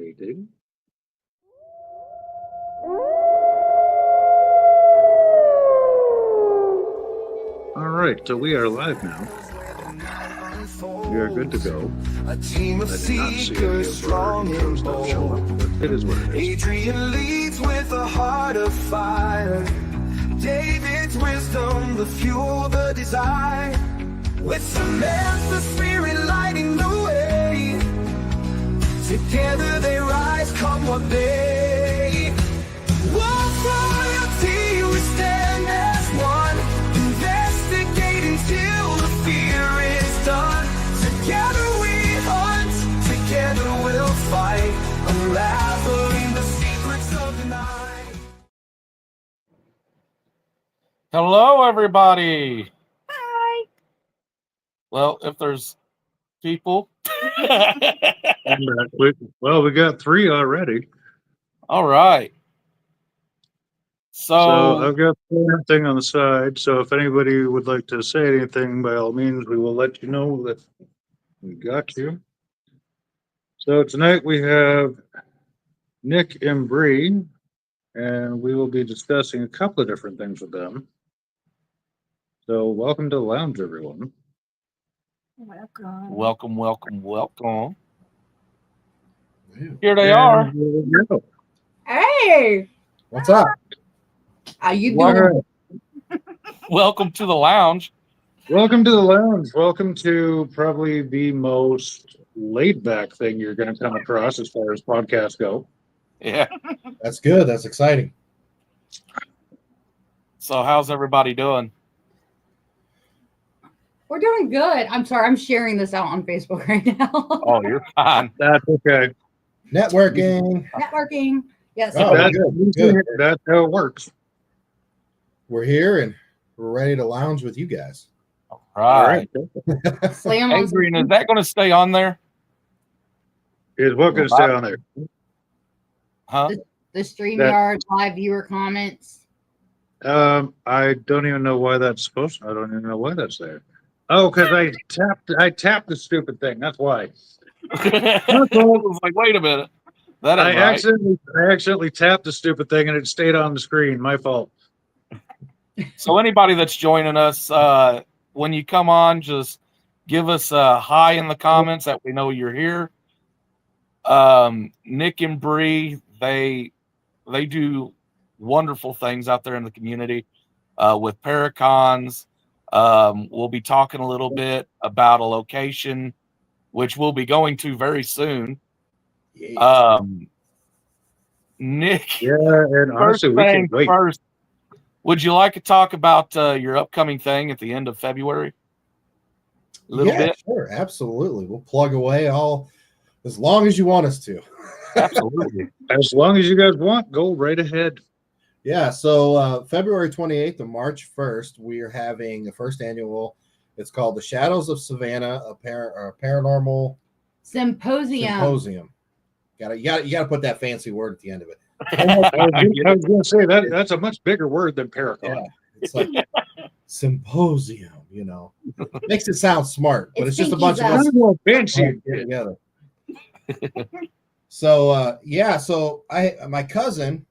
Waiting. All right, so we are live now. We are good to go. A team of I did not see any seekers, of our strong intros and that show up, bold. but it is what it is. Adrian leads with a heart of fire. David's wisdom, the fuel, the desire. With Samantha, spirit lighting the way. Together they rise, come what may. Wolf royalty, we stand as one. Investigating till the fear is done. Together we hunt, together we'll fight. Unraveling the secrets of the night. Hello, everybody. Hi. Well, if there's people. Well, we got 3 already. All right. So So I've got the thing on the side. So if anybody would like to say anything, by all means, we will let you know that we got you. So tonight we have Nick and Brie, and we will be discussing a couple of different things with them. So welcome to the lounge, everyone. Welcome. welcome. Here they And are. here we go. Hey, What's up? how you All doing? right. Welcome to the lounge. Welcome to the lounge. Welcome to probably the most laid back thing you're going to come across as far as podcasts go. Yeah. That's good. That's exciting. So how's everybody doing? We're doing good. I'm sorry, I'm sharing this out on Facebook right now. Oh, you're fine. That's okay. Networking. Networking. Yes. Oh, That's, good. that's how it works. We're here and we're ready to lounge with you guys. All right. Slam on Adrian, is that going to stay on there? Is what going to stay on there? Huh? the StreamYard live viewer comments. I don't even know why that's supposed to. I don't even know why that's there. Oh, because I tapped the stupid thing. That's why. I was like, wait a minute. That ain't I accidentally tapped the stupid thing and it stayed on the screen. My fault. So anybody that's joining us, when you come on, just give us a hi in the comments that we know you're here. Nick and Brie, they do wonderful things out there in the community with Paracons. We'll be talking a little bit about a location which we'll be going to very soon. Yeah. Nick, Yeah, and honestly, we can't wait. first, would you like to talk about your upcoming thing at the end of February? A little bit? Sure. Absolutely. We'll plug away all as long as you want us to. Absolutely. As long as you guys want, go right ahead. Yeah. So February 28th to March 1st, we are having the first annual. It's called the Shadows of Savannah, a paranormal Symposium. You gotta put that fancy word at the end of it. I was going to say that's a much bigger word than Paracon. Yeah, it's like symposium. Makes it sound smart, but it's just a bunch of us More fancy. get together. So my cousin,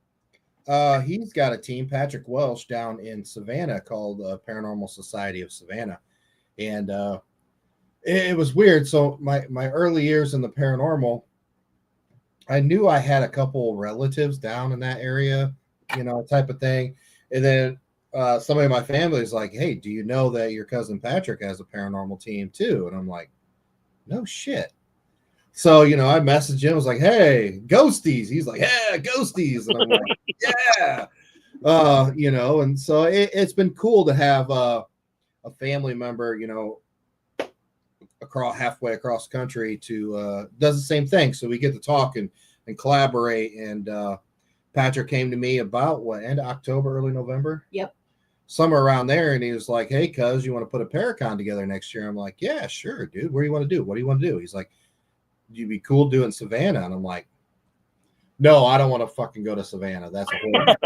he's got a team, Patrick Welsh, down in Savannah called Paranormal Society of Savannah, and it was weird. So my early years in the paranormal, I knew I had a couple relatives down in that area, type of thing. And then somebody in my family is like, hey, do you know that your cousin Patrick has a paranormal team too? And I'm like, no shit. So, I messaged him, I was like, hey, ghosties. He's like, yeah, ghosties. And I'm like, yeah. And so it's been cool to have a family member, halfway across the country to does the same thing. So we get to talk and collaborate. And Patrick came to me about end of October, early November. Yep. Somewhere around there. And he was like, hey, cuz, you want to put a Paracon together next year? I'm like, yeah, sure, dude. What do you want to do? What do you want to do? He's like, you'd be cool doing Savannah. And I'm like, no, I don't want to fucking go to Savannah. That's a whole,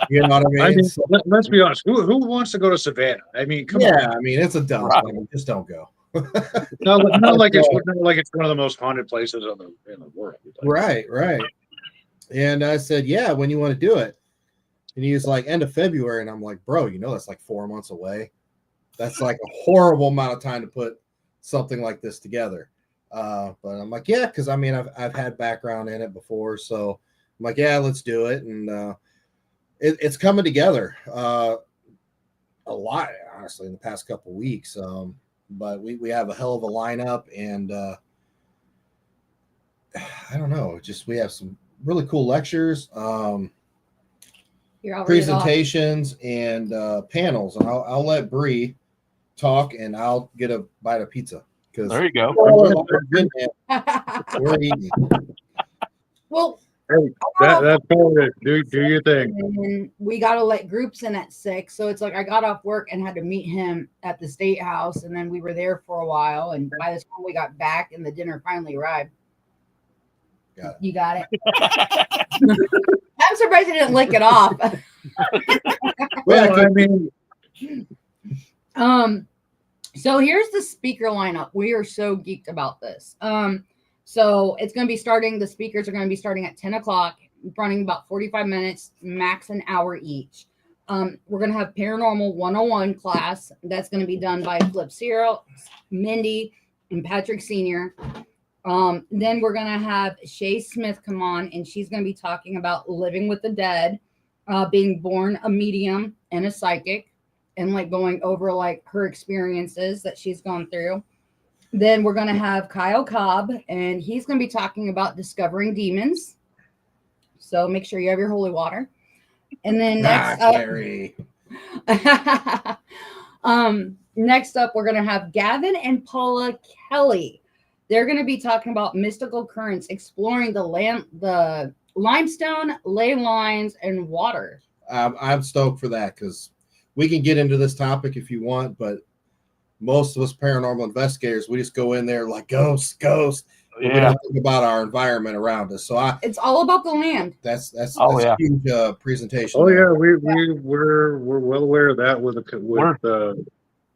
you know what I mean? Let's be honest. Who wants to go to Savannah? I mean, come on. I mean, it's a dumb thing. Just don't go. Not like it's one of the most haunted places in the world. Right. And I said, yeah, when you want to do it. And he was like, end of February. And I'm like, bro, that's like 4 months away. That's like a horrible amount of time to put something like this together. But I'm like, yeah, because I mean, I've had background in it before. So I'm like, yeah, let's do it. And it's coming together a lot, honestly, in the past couple of weeks. But we have a hell of a lineup. And I don't know, just we have some really cool lectures. Presentations and panels, and I'll let Brie talk, and I'll get a bite of pizza because There you go. We're eating. Well, Hey, that's all it. Do your thing. and we got to let groups in at 6. So it's like I got off work and had to meet him at the State House. And then we were there for a while. And by the time we got back and the dinner finally arrived, you got it. I'm surprised he didn't lick it off. Well, I mean, so here's the speaker lineup. We are so geeked about this. So it's going to be starting, the speakers are going to be starting at 10 o'clock, running about 45 minutes, max an hour each. We're going to have Paranormal 101 class. That's going to be done by Flip Cyril, Mindy, and Patrick Sr. Then we're going to have Shay Smith come on, and she's going to be talking about living with the dead, being born a medium and a psychic, and like going over like her experiences that she's gone through. Then we're going to have Kyle Cobb, and he's going to be talking about discovering demons. So make sure you have your holy water. And then next up, we're going to have Gavin and Paula Kelly. They're going to be talking about mystical currents, exploring the limestone, ley lines, and water. I'm stoked for that because we can get into this topic if you want, but most of us paranormal investigators, we just go in there like ghosts. We don't think about our environment around us. So it's all about the land. That's a huge presentation. Oh yeah, we're well aware of that with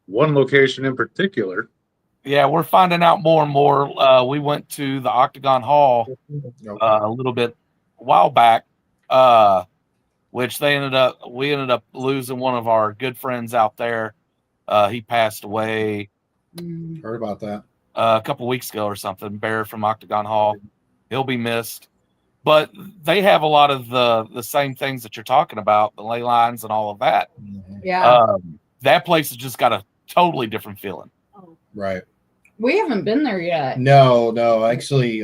one location in particular. Yeah, we're finding out more and more. We went to the Octagon Hall a while back, which we ended up losing one of our good friends out there. He passed away. Heard about that a couple weeks ago or something. Bear from Octagon Hall, he'll be missed. But they have a lot of the same things that you're talking about, the ley lines and all of that. Yeah, that place has just got a totally different feeling. Right. We haven't been there yet. No. Actually,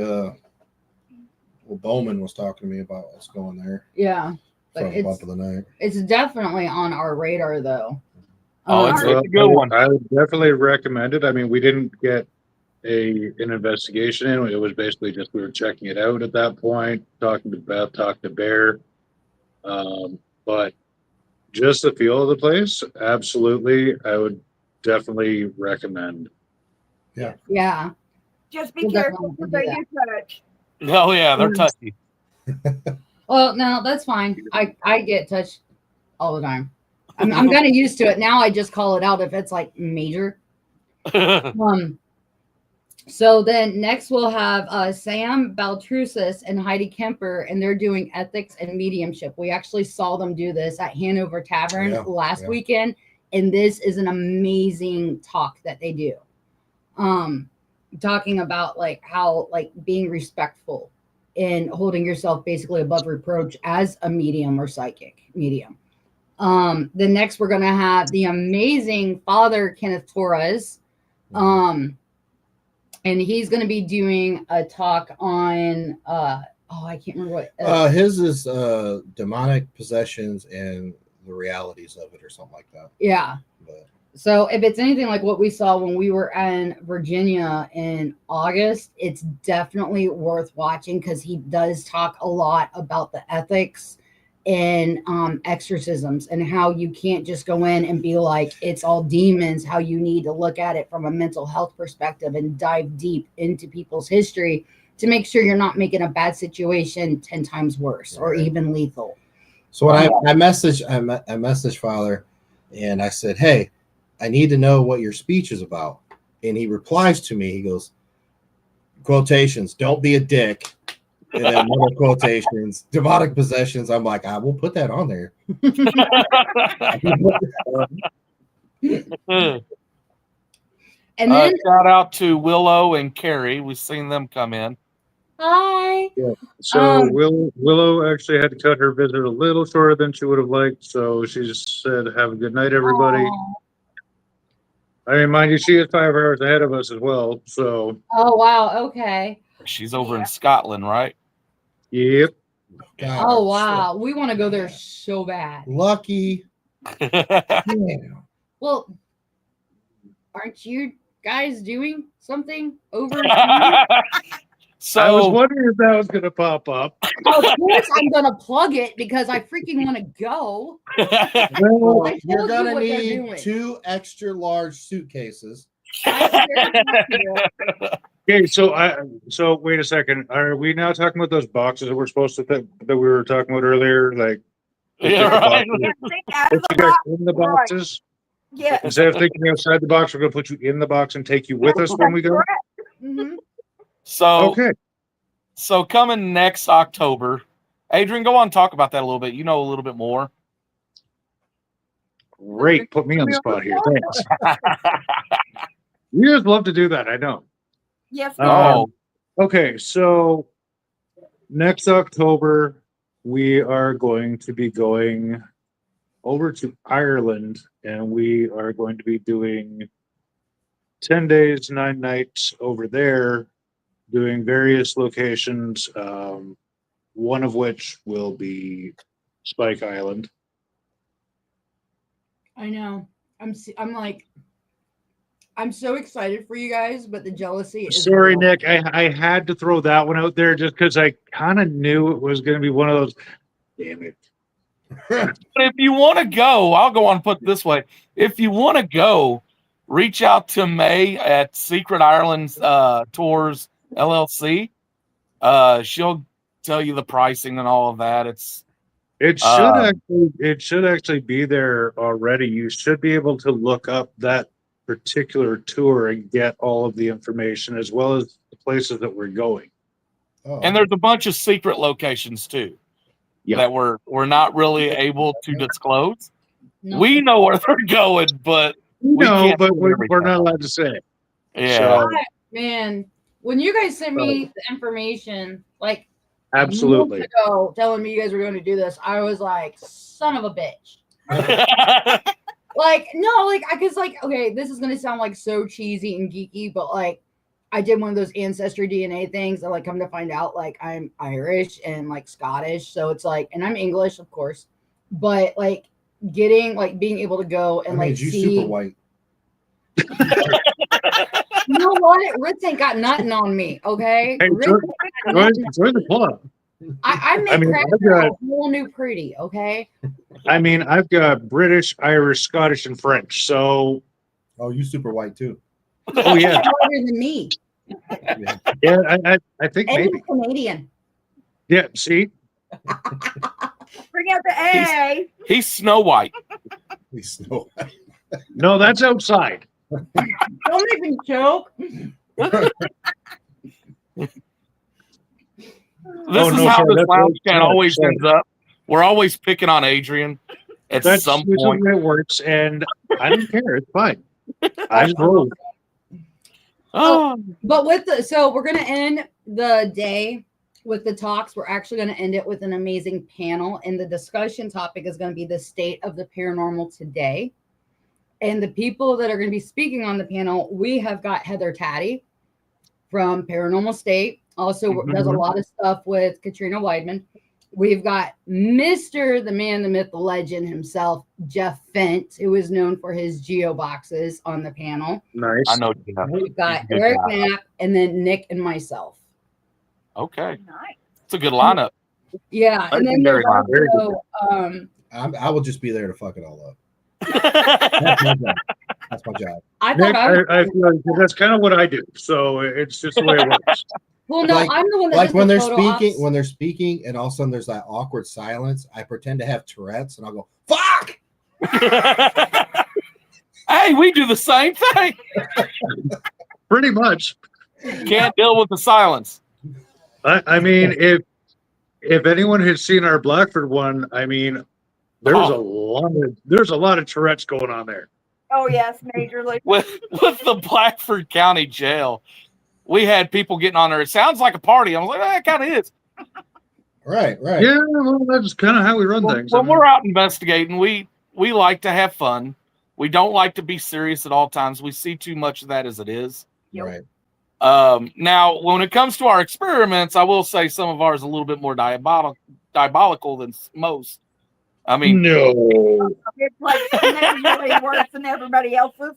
Bowman was talking to me about us going there. Yeah, but Bump of the night. It's definitely on our radar, though. It's a good one. I would definitely recommend it. I mean, we didn't get an investigation in. It was basically just we were checking it out at that point, talking to Beth, talking to Bear. But just the feel of the place, absolutely, I would definitely recommend. Yeah. Just be careful because they do touch. Oh yeah, they're touchy. Well, no, that's fine. I get touched all the time. I'm kind of used to it now. I just call it out if it's like major. So then next we'll have Sam Baltrusis and Heidi Kemper, and they're doing ethics and mediumship. We actually saw them do this at Hanover Tavern last weekend, and this is an amazing talk that they do. Talking about like how like being respectful and holding yourself basically above reproach as a medium or psychic medium. The next we're gonna have the amazing Father Kenneth Torres. And he's gonna be doing a talk on I can't remember what his is demonic possessions and the realities of it or something like that. Yeah. But so if it's anything like what we saw when we were in Virginia in August, it's definitely worth watching because he does talk a lot about the ethics and exorcisms and how you can't just go in and be like it's all demons, how you need to look at it from a mental health perspective and dive deep into people's history to make sure you're not making a bad situation 10 times worse or even lethal. So when I messaged Father and I said, hey, I need to know what your speech is about. and he replies to me. He goes, quotations, don't be a dick. And then more quotations, demonic possessions. I'm like, I will put that on there. And then Shout out to Willow and Carrie. We've seen them come in. hi. So Willow actually had to cut her visit a little shorter than she would have liked. So she just said, "Have a good night, everybody." Aw. I mean, mind you, she is 5 hours ahead of us as well. So Oh wow. Okay. She's over in Scotland, right? yep. God, Oh wow. We want to go there so bad. lucky. Damn. Well, aren't you guys doing something over? So I was wondering if that was going to pop up. Of course, I'm gonna plug it because I freaking want to go. Well, I You're told you gonna what they're need doing. 2 extra large suitcases. okay, so wait a second. Are we now talking about those boxes that we're supposed to that we were talking about earlier? Like, Yeah, right. put you guys in the boxes Yeah. instead of thinking outside the box. We're going to put you in the box and take you with us when we go. Mhm. So Okay. So coming next October, Adrian, go on and talk about that a little bit. You know a little bit more. Great. Put me on the spot here. Thanks. You guys love to do that. I know. Yes. Oh. Okay. So next October, we are going to be going over to Ireland, and we are going to be doing 10 days, 9 nights over there, doing various locations, one of which will be Spike Island. I know. I'm so excited for you guys, but the jealousy is Sorry, real. Nick. I had to throw that one out there just because I kind of knew it was going to be one of those. Damn it. But if you want to go, I'll go on and put it this way. If you want to go, reach out to May at Secret Ireland Tours LLC. She'll tell you the pricing and all of that. It should actually be there already. You should be able to look up that particular tour and get all of the information as well as the places that we're going. Oh. And there's a bunch of secret locations too that we're not really able to disclose. No. We know where they're going, but we No, can't but do we're everything. not allowed to say. Yeah. So, Man, when you guys sent me the information, like absolutely. months ago, telling me you guys were going to do this, I was like, son of a bitch. Like, no, like, because, like, okay, this is going to sound like so cheesy and geeky, but like, I did one of those ancestry DNA things, and like, come to find out, like, I'm Irish and like Scottish, so it's like, and I'm English, of course, but like, getting like being able to go and like you see. super white. You know what? Ritz ain't got nothing on me, okay? Hey, Ritz join ain't got nothing. the club. I make crap I've got- a whole new pretty, okay? I mean, I've got British, Irish, Scottish, and French. So, Oh, you super white too. oh yeah, Harder than me. yeah. I think And maybe. Canadian. Yeah. See, Bring out the A. He's Snow White. We snow. no, that's outside. Don't make me choke. This is how sorry, this that's lounge right. can always Sorry. ends up. We're always picking on Adrian at That's some usually point. the way it works, and I don't care. It's fine. I just roll. Oh, But so we're gonna end the day with the talks. We're actually gonna end it with an amazing panel, and the discussion topic is gonna be the state of the paranormal today. And the people that are gonna be speaking on the panel, we have got Heather Taddy from Paranormal State. Also does a lot of stuff with Katrina Weidman. We've got Mr. the Man, the Myth, the Legend himself, Jeff Fent, who is known for his geo boxes on the panel. Nice. I know. Yeah. We've got Good Eric guy. Knapp, and then Nick and myself. Okay, Nice. it's a good lineup. Yeah, and then Legendary there's line. also, I will just be there to fuck it all up. That's my job. That's my job. I Nick, thought I was. I feel like that's kind of what I do. So it's just the way it works. Well, no, Like- I'm the one that Like does when the they're photo speaking, ops. when they're speaking, and all of a sudden there's that awkward silence. I pretend to have Tourette's, and I'll go, "Fuck!" Hey, we do the same thing. Pretty much. Can't deal with the silence. I mean, if anyone had seen our Blackford one, I mean, there's a lot of Tourette's going on there. Oh yes, majorly. With the Blackford County Jail, we had people getting on there. It sounds like a party. I was like, it kind of is. Right. Yeah, well, that's kind of how we run things. When we're out investigating, we like to have fun. We don't like to be serious at all times. We see too much of that as it is. Yep. Right. Now, when it comes to our experiments, I will say some of ours are a little bit more diabolical than most. I mean, no. It's like majorly worse than everybody else's.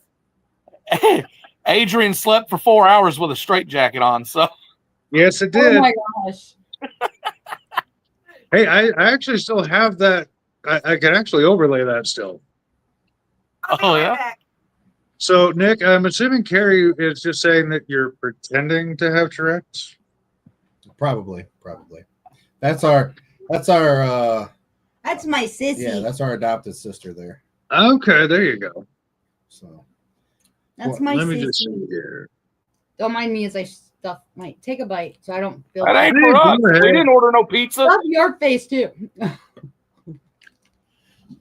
Adrian slept for 4 hours with a straitjacket on. So, Yes, it Oh did. my gosh. Hey, I actually still have that. I can actually overlay that still. I'll be Oh, right yeah? back. So, Nick, I'm assuming Carrie is just saying that you're pretending to have Tourette's. Probably. That's our That's my sissy. yeah, that's our adopted sister there. Okay, there you go. So That's my Let sissy. me just see here. Don't mind me as I stuff my take a bite so I don't feel that ain't Hey, for us. go ahead. We didn't order no pizza. Stuff your face too.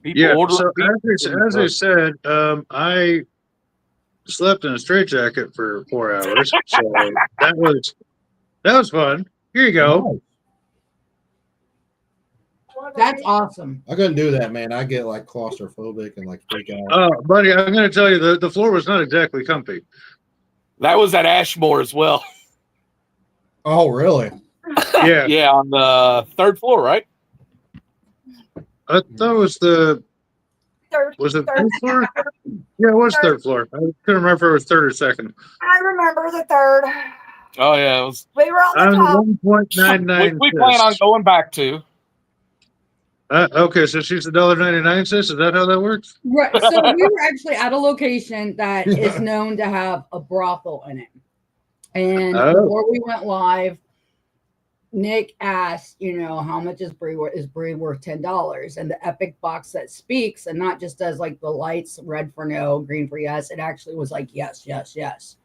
People Yeah, order so pizza. as I said, I slept in a straitjacket for 4 hours, so that was fun. Here you go. That's awesome. I couldn't do that, man. I get like claustrophobic and like freak out. Oh, buddy, I'm going to tell you the floor was not exactly comfy. That was at Ashmore as well. Oh, really? Yeah, Yeah, on the 3rd floor, right? I thought it was was it third floor? Yeah, it was third floor. I couldn't remember if it was third or second. I remember the 3rd. Oh yeah, it was. We were on the I'm top. 1.99. We plan on going back to. Okay, so she's $1.99, sis. Is that how that works? Right. So we were actually at a location that is known to have a brothel in it. And Oh. before we went live, Nick asked, how much is Brie worth? Is Brie worth $10? And the Epic box that speaks and not just does like the lights, red for no, green for yes. It actually was like yes, yes, yes.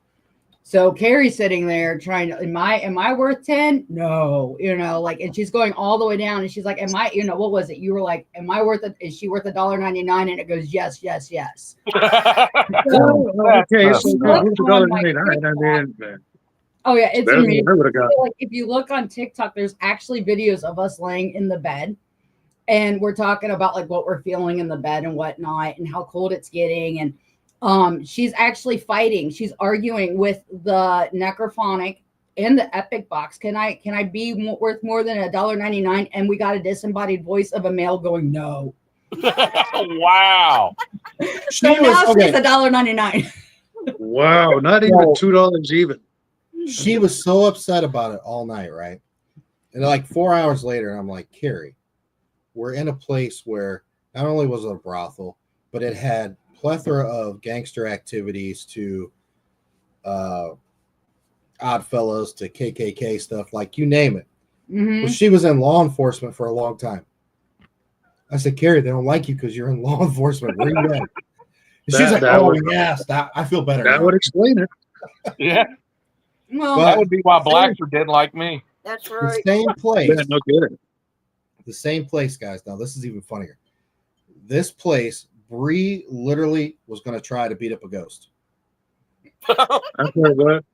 So Carrie's sitting there trying to, am I worth 10? No, and she's going all the way down and she's like, am I, what was it? You were like, am I worth it? Is she worth $1.99? And it goes, yes, yes, yes. So, Okay, so Look it's on my $1.99. I mean, oh yeah, it's better than amazing. I would have got. So, like if you look on TikTok, there's actually videos of us laying in the bed and we're talking about like what we're feeling in the bed and whatnot and how cold it's getting. And she's actually fighting. She's arguing with the necrophonic and the Epic box. Can I be worth more than $1.99? And we got a disembodied voice of a male going no. Wow. So now she's $1.99. Wow, not even $2 even. She was so upset about it all night, right? And like 4 hours later, I'm like, Carrie, we're in a place where not only was it a brothel, but it had plethora of gangster activities to Oddfellows to KKK stuff, like you name it. Mm-hmm. Well, she was in law enforcement for a long time. I said, Carrie, they don't like you because you're in law enforcement. Where you at? And she's like, oh, yes, I feel better. That now. would explain it. Yeah, Well, that would be why Blackford didn't like me. That's The right. same place. Yeah, no kidding. The same place, guys. Now, this is even funnier. This place, Brie literally was going to try to beat up a ghost. I'm sorry, what?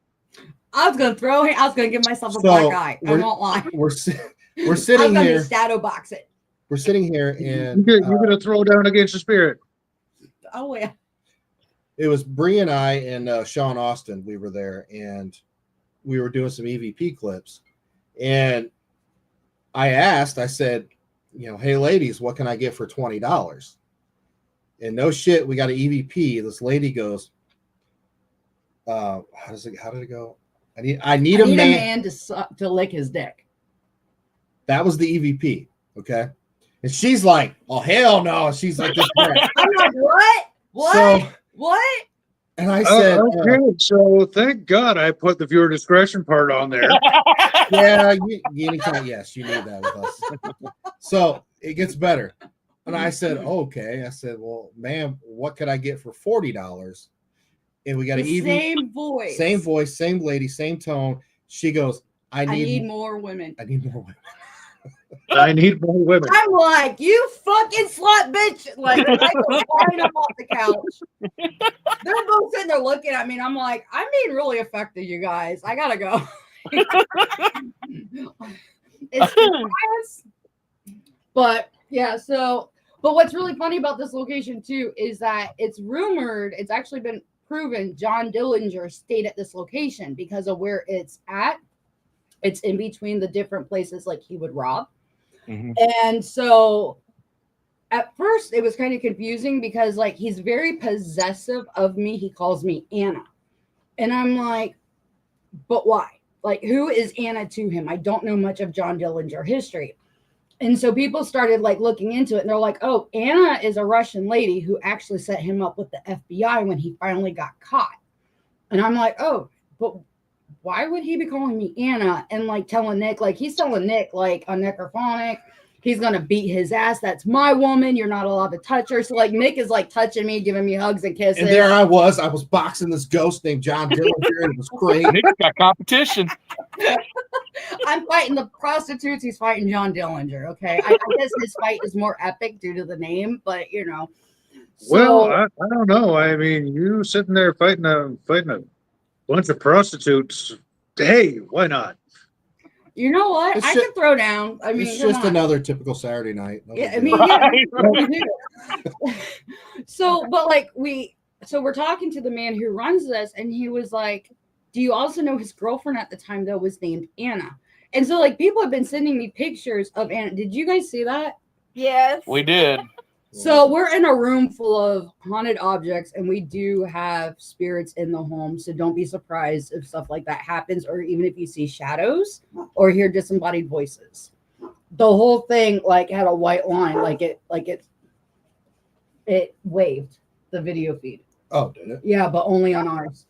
I was gonna I was gonna give myself a So, black eye. I we're- won't lie. We're I was sitting gonna here. shadow box it. We're sitting here, and You're going to throw down against the spirit. Oh yeah. it was Brie and I and Sean Austin. We were there, and we were doing some EVP clips. And I said, hey, ladies, what can I get for $20? And no shit, we got an EVP. This lady goes, how did it go? I need a man to lick his dick. That was the EVP. Okay. And she's like, oh, hell no. She's like, this crap. I'm like, what? What? So, What? and I said, Okay, so thank God I put the viewer discretion part on there. yeah, anytime, yes, you need that with us. So it gets better. And I said, okay. I said, well, ma'am, what could I get for $40? And we got The an even same voice, same lady, same tone. She goes, I need more women. I need more women. I need more women. I'm like, you fucking slut bitch. Like, I was flying up off the couch. They're both sitting there looking at me, and I'm like, I'm being really affected, you guys. I gotta go. It's bias. But yeah, so, but what's really funny about this location too is that it's rumored, it's actually been proven John Dillinger stayed at this location because of where it's at. It's in between the different places like he would rob. Mhm. And so at first it was kind of confusing because like he's very possessive of me. He calls me Anna. And I'm like, but why? Like, who is Anna to him? I don't know much of John Dillinger history. And so people started like looking into it and they're like, oh, Anna is a Russian lady who actually set him up with the FBI when he finally got caught. And I'm like, oh, but why would he be calling me Anna and like telling Nick, like he's telling Nick like on necrophonic, he's gonna beat his ass. That's my woman. You're not allowed to touch her. So like Nick is like touching me, giving me hugs and kisses. And there I was boxing this ghost named John Dillinger, and it was great. Nick's got competition. I'm fighting the prostitutes. He's fighting John Dillinger. Okay, I guess his fight is more epic due to the name, but you know. Well, I don't know. I mean, you sitting there fighting a bunch of prostitutes. Hey, why not? You know what? It's I ju- can throw down. I mean, It's come just on. another typical Saturday night. No Yeah, I big mean, deal. yeah. So, but like we're talking to the man who runs this, and he was like, "Do you also know his girlfriend at the time though was named Anna?" And so, like, people have been sending me pictures of Anna. Did you guys see that? Yes. We did. So we're in a room full of haunted objects, and we do have spirits in the home. So don't be surprised if stuff like that happens, or even if you see shadows or hear disembodied voices. The whole thing like had a white line, it waved the video feed. Oh, did it? Yeah, but only on ours.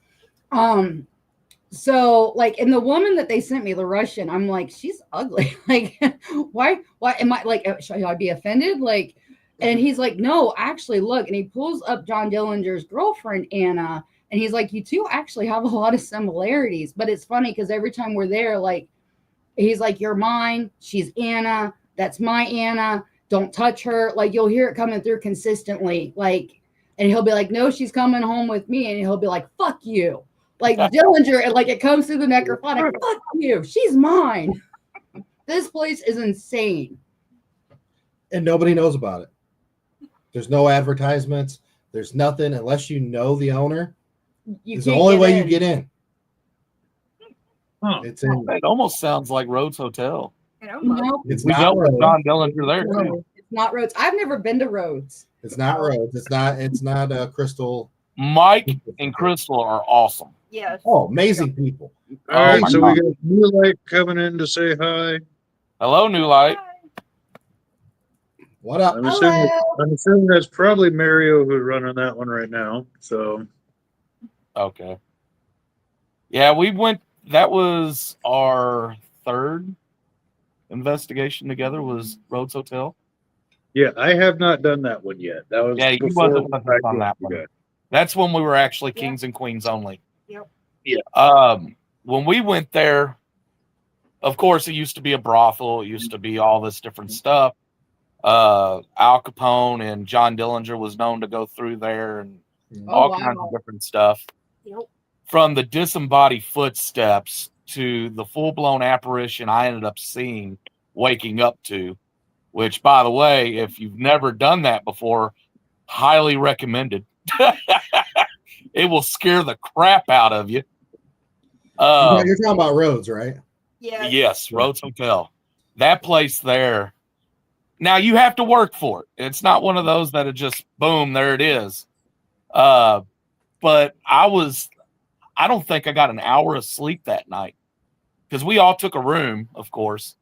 So like, and the woman that they sent me, the Russian, I'm like, she's ugly. Like, why am I like, should I be offended? Like, and he's like, no, actually, look. And he pulls up John Dillinger's girlfriend, Anna. And he's like, you two actually have a lot of similarities. But it's funny because every time we're there, like, he's like, you're mine. She's Anna. That's my Anna. Don't touch her. Like, you'll hear it coming through consistently. Like, and he'll be like, no, she's coming home with me. And he'll be like, fuck you. Like Dillinger, and like it comes through the necrophonic, fuck you. She's mine. This place is insane. And nobody knows about it. There's no advertisements. There's nothing unless you know the owner. You It's the can't only get way in. you get in. Huh. It's in. It almost sounds like Rhodes Hotel. You know, No, It's We not dealt with Rhodes. John Dillinger there too. no, it's not Rhodes. I've never been to Rhodes. It's not Rhodes. It's not Crystal. Mike and Crystal are awesome. yes. Oh, amazing people. All right, my so God. we got New Light coming in to say hi. Hello, New Light. What up? I'm assuming, Hello. I'm assuming that's probably Mario who's running that one right now. So Okay. Yeah, we went. That was our third investigation together. Was Rhodes Hotel. yeah, I have not done that one yet. That was Yeah, you before wasn't with us I on joined that you one. guys. That's when we were actually Yeah. kings and queens only. Yep. Yeah. When we went there, of course, it used to be a brothel. It used to be all this different stuff. Al Capone and John Dillinger was known to go through there and all kinds of different stuff. Yep. From the disembodied footsteps to the full-blown apparition I ended up seeing, waking up to, which, by the way, if you've never done that before, highly recommended. It will scare the crap out of you. You're talking about Rhodes, right? Yes. Yes, Rhodes Hotel. That place there. Now you have to work for it. It's not one of those that are just boom, there it is. But I don't think I got an hour of sleep that night because we all took a room, of course.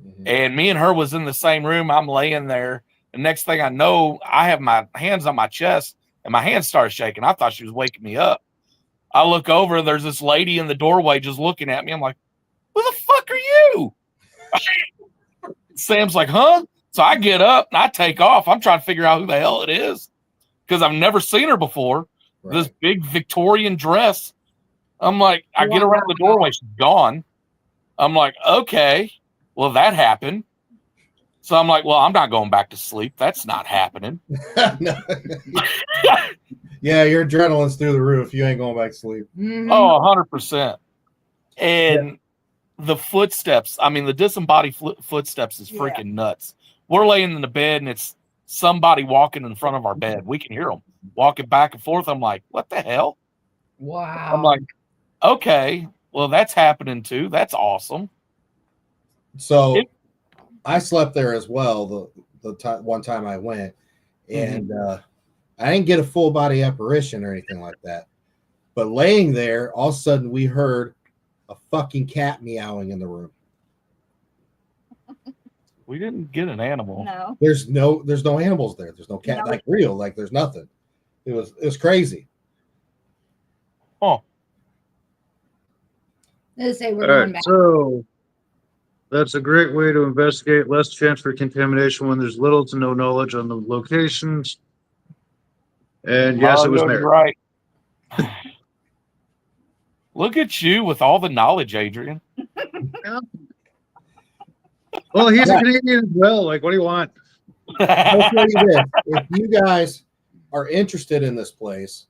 Mhm. And me and her was in the same room. I'm laying there. And next thing I know, I have my hands on my chest and my hands start shaking. I thought she was waking me up. I look over, there's this lady in the doorway just looking at me. I'm like, who the fuck are you? Sam's like, huh? So I get up and I take off. I'm trying to figure out who the hell it is because I've never seen her before. Right. This big Victorian dress. I'm like, I get around the doorway, she's gone. I'm like, okay, well, that happened. So I'm like, well, I'm not going back to sleep. That's not happening. No. Yeah, your adrenaline's through the roof. You ain't going back to sleep. Mhm. Oh, 100%. And the footsteps, I mean, the disembodied footsteps is freaking nuts. We're laying in the bed and it's somebody walking in front of our bed. We can hear them walking back and forth. I'm like, what the hell? Wow. I'm like, okay, well, that's happening too. That's awesome. So I slept there as well one time I went, and I didn't get a full body apparition or anything like that. But laying there, all of a sudden we heard a fucking cat meowing in the room. We didn't get an animal. No. There's no animals there. There's no cat, No. like real, like there's nothing. It was crazy. Oh, Let's say we're All going right, back. so that's a great way to investigate. Less chance for contamination when there's little to no knowledge on the locations. And yes, it was you're there. right. Look at you with all the knowledge, Adrian. Well, he's a Canadian as well. Like, what do you want? I'll tell you this. If you guys are interested in this place,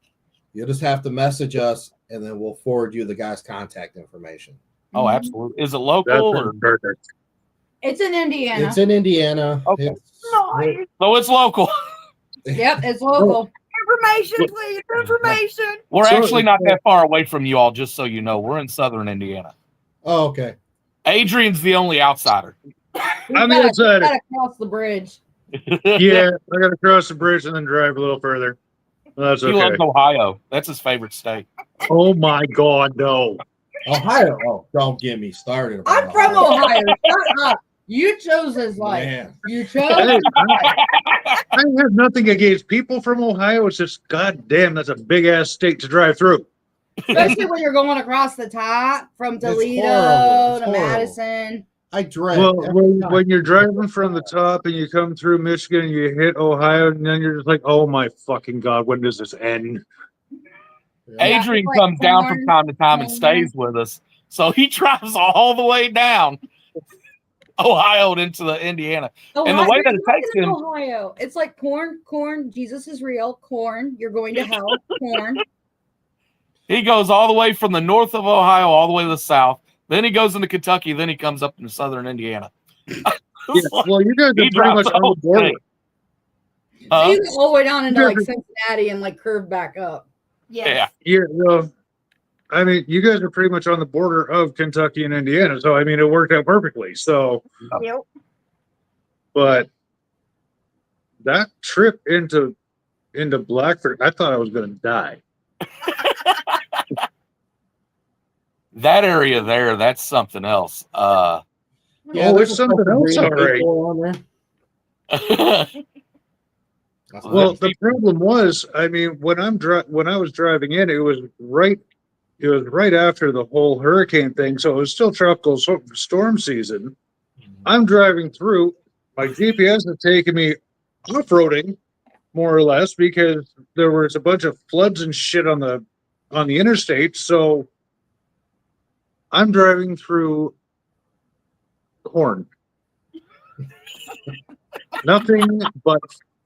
you'll just have to message us, and then we'll forward you the guy's contact information. Oh, absolutely. Is it local or perfect. It's in Indiana. It's in Indiana. Okay. It's- so it's local? Yep, it's local. Information, please. Information. We're So actually it's- not that far away from you all, just so you know. We're in southern Indiana. Oh, okay. Adrian's the only outsider. I'm the outsider. Gotta cross the bridge. Yeah, I got to cross the bridge and then drive a little further. That's He okay. loves Ohio. That's his favorite state. Oh my God, no! Ohio. Oh, don't get me started. about I'm from Ohio. Shut up. You chose his life. Man. You chose Hey, his life. I have nothing against people from Ohio. It's just, goddamn, that's a big ass state to drive through. Especially when you're going across the top from It's Toledo horrible. It's to horrible. Madison. I dread. Well, every time. when you're driving from the top and you come through Michigan and you hit Ohio, and then you're just like, oh my fucking God, when does this end? Yeah, Adrian like comes down from corn, time to time and corn. stays with us. So he drives all the way down Ohio and into the Indiana. And the way that it takes him- Ohio. It's like corn. Jesus is real. Corn. You're going to hell. Corn. He goes all the way from the north of Ohio all the way to the south. Then he goes into Kentucky. Then he comes up into southern Indiana. Yeah, well, you guys are He pretty much drives the on whole the border. thing. So you go all the way down into like Yeah. Cincinnati and like curve back up. Yes. Yeah. Yeah, well, I mean, you guys are pretty much on the border of Kentucky and Indiana, so I mean, it worked out perfectly. So, Yep. but that trip into Blackford, I thought I was going to die. That area there, that's something else. Oh, there's something else, all right. on there. That's Well, nice. the problem was, I mean, when I was driving in, it was right after the whole hurricane thing, so it was still tropical storm season. I'm driving through. My GPS is taking me off-roading, more or less, because there was a bunch of floods and shit on the interstate. So I'm driving through corn. Nothing but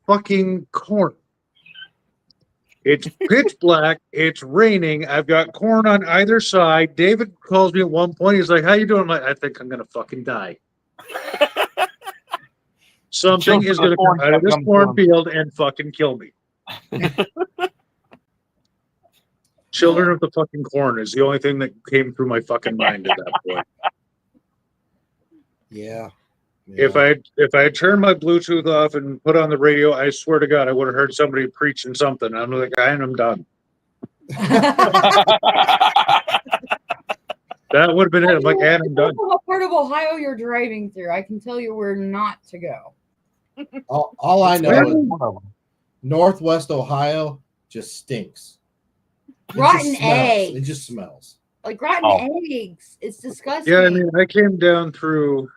fucking corn. It's pitch black. It's raining. I've got corn on either side. David calls me at one point. He's like, "How you doing?" I'm like, "I think I'm gonna fucking die. Something is gonna come out of this cornfield and fucking kill me." Children of the fucking corn is the only thing that came through my fucking mind at that point. Yeah. If I had turned my Bluetooth off and put on the radio, I swear to God, I would have heard somebody preaching something. I'm like, I'm done. That would have been it. I'm like, and I'm done. What part of Ohio you're driving through? I can tell you where not to go. all I know Where- is Northwest Ohio just stinks. It Rotten just smells. eggs. It just smells. Like rotten Oh. eggs. It's disgusting. Yeah, I mean, I came down through.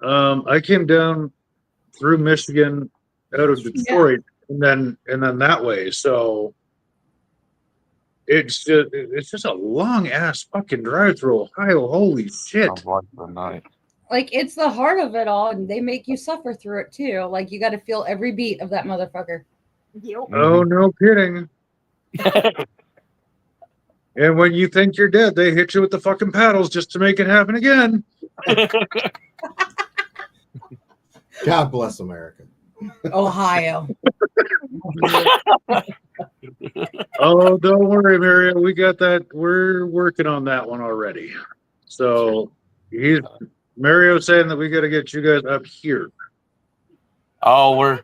I came down through Michigan out of Detroit and then that way. So it's just a long ass fucking drive through Ohio. Holy shit. Sounds like the night. Like, it's the heart of it all, and they make you suffer through it too. Like, you got to feel every beat of that motherfucker. Yep. Oh, no kidding. And when you think you're dead, they hit you with the fucking paddles just to make it happen again. God bless America. Ohio. Oh, don't worry, Mario. We got that. We're working on that one already. So Mario's saying that we got to get you guys up here. Oh, we're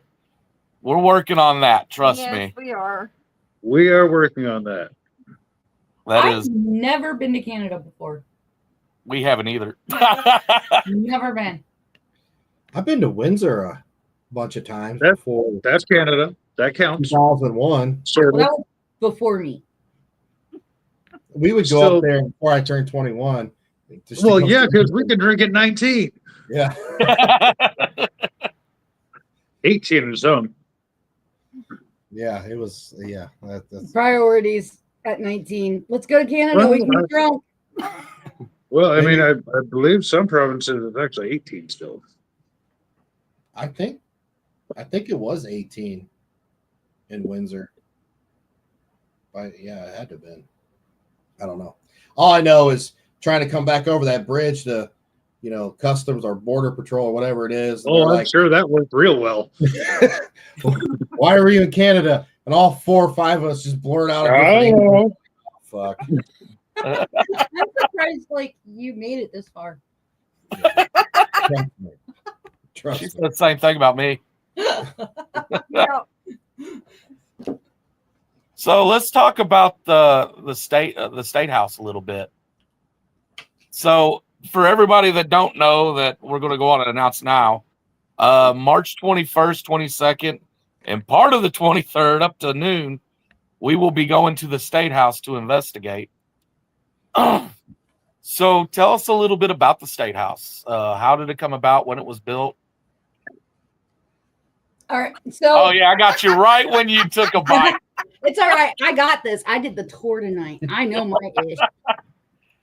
working on that. Trust Yes, me. we are. We are working on that. I've never been to Canada before. We haven't either. Never been. I've been to Windsor a bunch of times That- before That's Canada. That counts. 2001. So Well, that was before me. We would go So- up there before I turned 21. just to well, come yeah, see because we them. can drink at 19, Yeah. 18 in some. Yeah, it was. Yeah, that's Priorities at 19. Let's go to Canada. We can get drunk. Well, I mean, Maybe- I believe some provinces it's actually 18 still. I think it was 18 in Windsor. Yeah, it had to have been. I don't know. All I know is trying to come back over that bridge to, customs or border patrol or whatever it is. and Oh, they're I'm sure that worked real well. Why are you in Canada? And all 4 or 5 of us just blurt out. A different English. Fuck. I'm surprised, like, you made it this far. Trust me. She Trust me. said the same thing about me. Yep. So let's talk about the state house a little bit. So for everybody that don't know, that we're going to go on and announce now, March 21st, 22nd, and part of the 23rd up to noon, we will be going to the state house to investigate. So tell us a little bit about the state house. How did it come about? When it was built? All right. So Oh yeah, I got you right when you took a bite. it's all right. I got this. I did the tour tonight. I know my ish.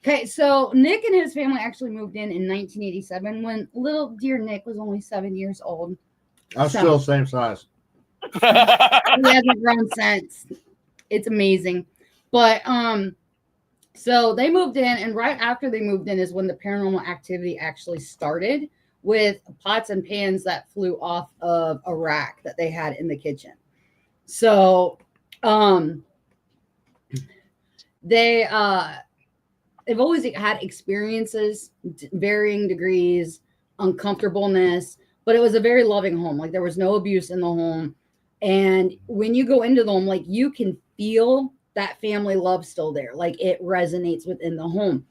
Okay, so Nick and his family actually moved in 1987 when little dear Nick was only 7 years old. I'm still same size. He hasn't grown since. It's amazing. But so they moved in, and right after they moved in is when the paranormal activity actually started, with pots and pans that flew off of a rack that they had in the kitchen. So they've always had experiences, varying degrees, uncomfortableness, but it was a very loving home. Like, there was no abuse in the home. And when you go into the home, like, you can feel that family love still there. Like, it resonates within the home.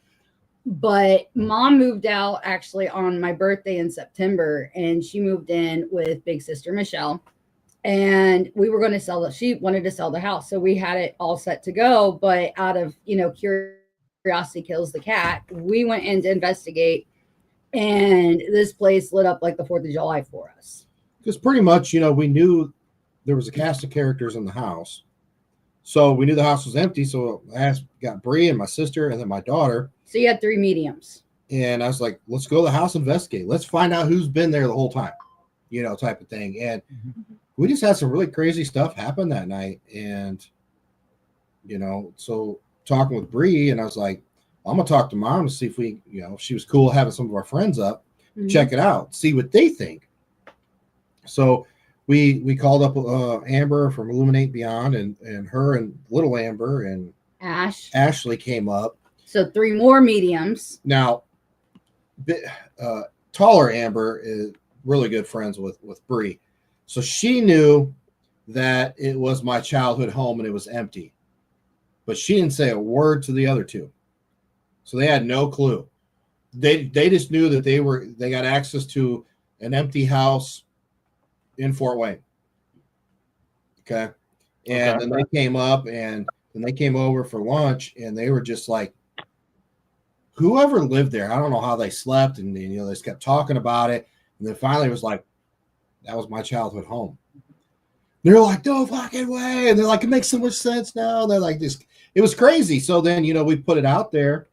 But mom moved out actually on my birthday in September, and she moved in with big sister Michelle. And we were going to sell it. She wanted to sell the house. So we had it all set to go. But out of, curiosity kills the cat, we went in to investigate. And this place lit up like the 4th of July for us. Because pretty much, we knew there was a cast of characters in the house. So we knew the house was empty. So I got Brie and my sister and then my daughter. So you had 3 mediums. And I was like, let's go to the house, investigate. Let's find out who's been there the whole time, type of thing. And we just had some really crazy stuff happen that night. And, so talking with Brie, and I was like, I'm going to talk to mom to see if we, if she was cool having some of our friends up, check it out, see what they think. So we called up Amber from Illuminate Beyond, and her and little Amber and Ashley came up. So 3 more mediums. Now, taller Amber is really good friends with Brie. So she knew that it was my childhood home and it was empty. But she didn't say a word to the other 2. So they had no clue. They just knew that they got access to an empty house in Fort Wayne. Okay. And then they came up, and then they came over for lunch, and they were just like, whoever lived there, I don't know how they slept, and they just kept talking about it. And then finally it was like, that was my childhood home. They're like, no fucking way. And they're like, it makes so much sense now. And they're like, this, it was crazy. So then, we put it out there.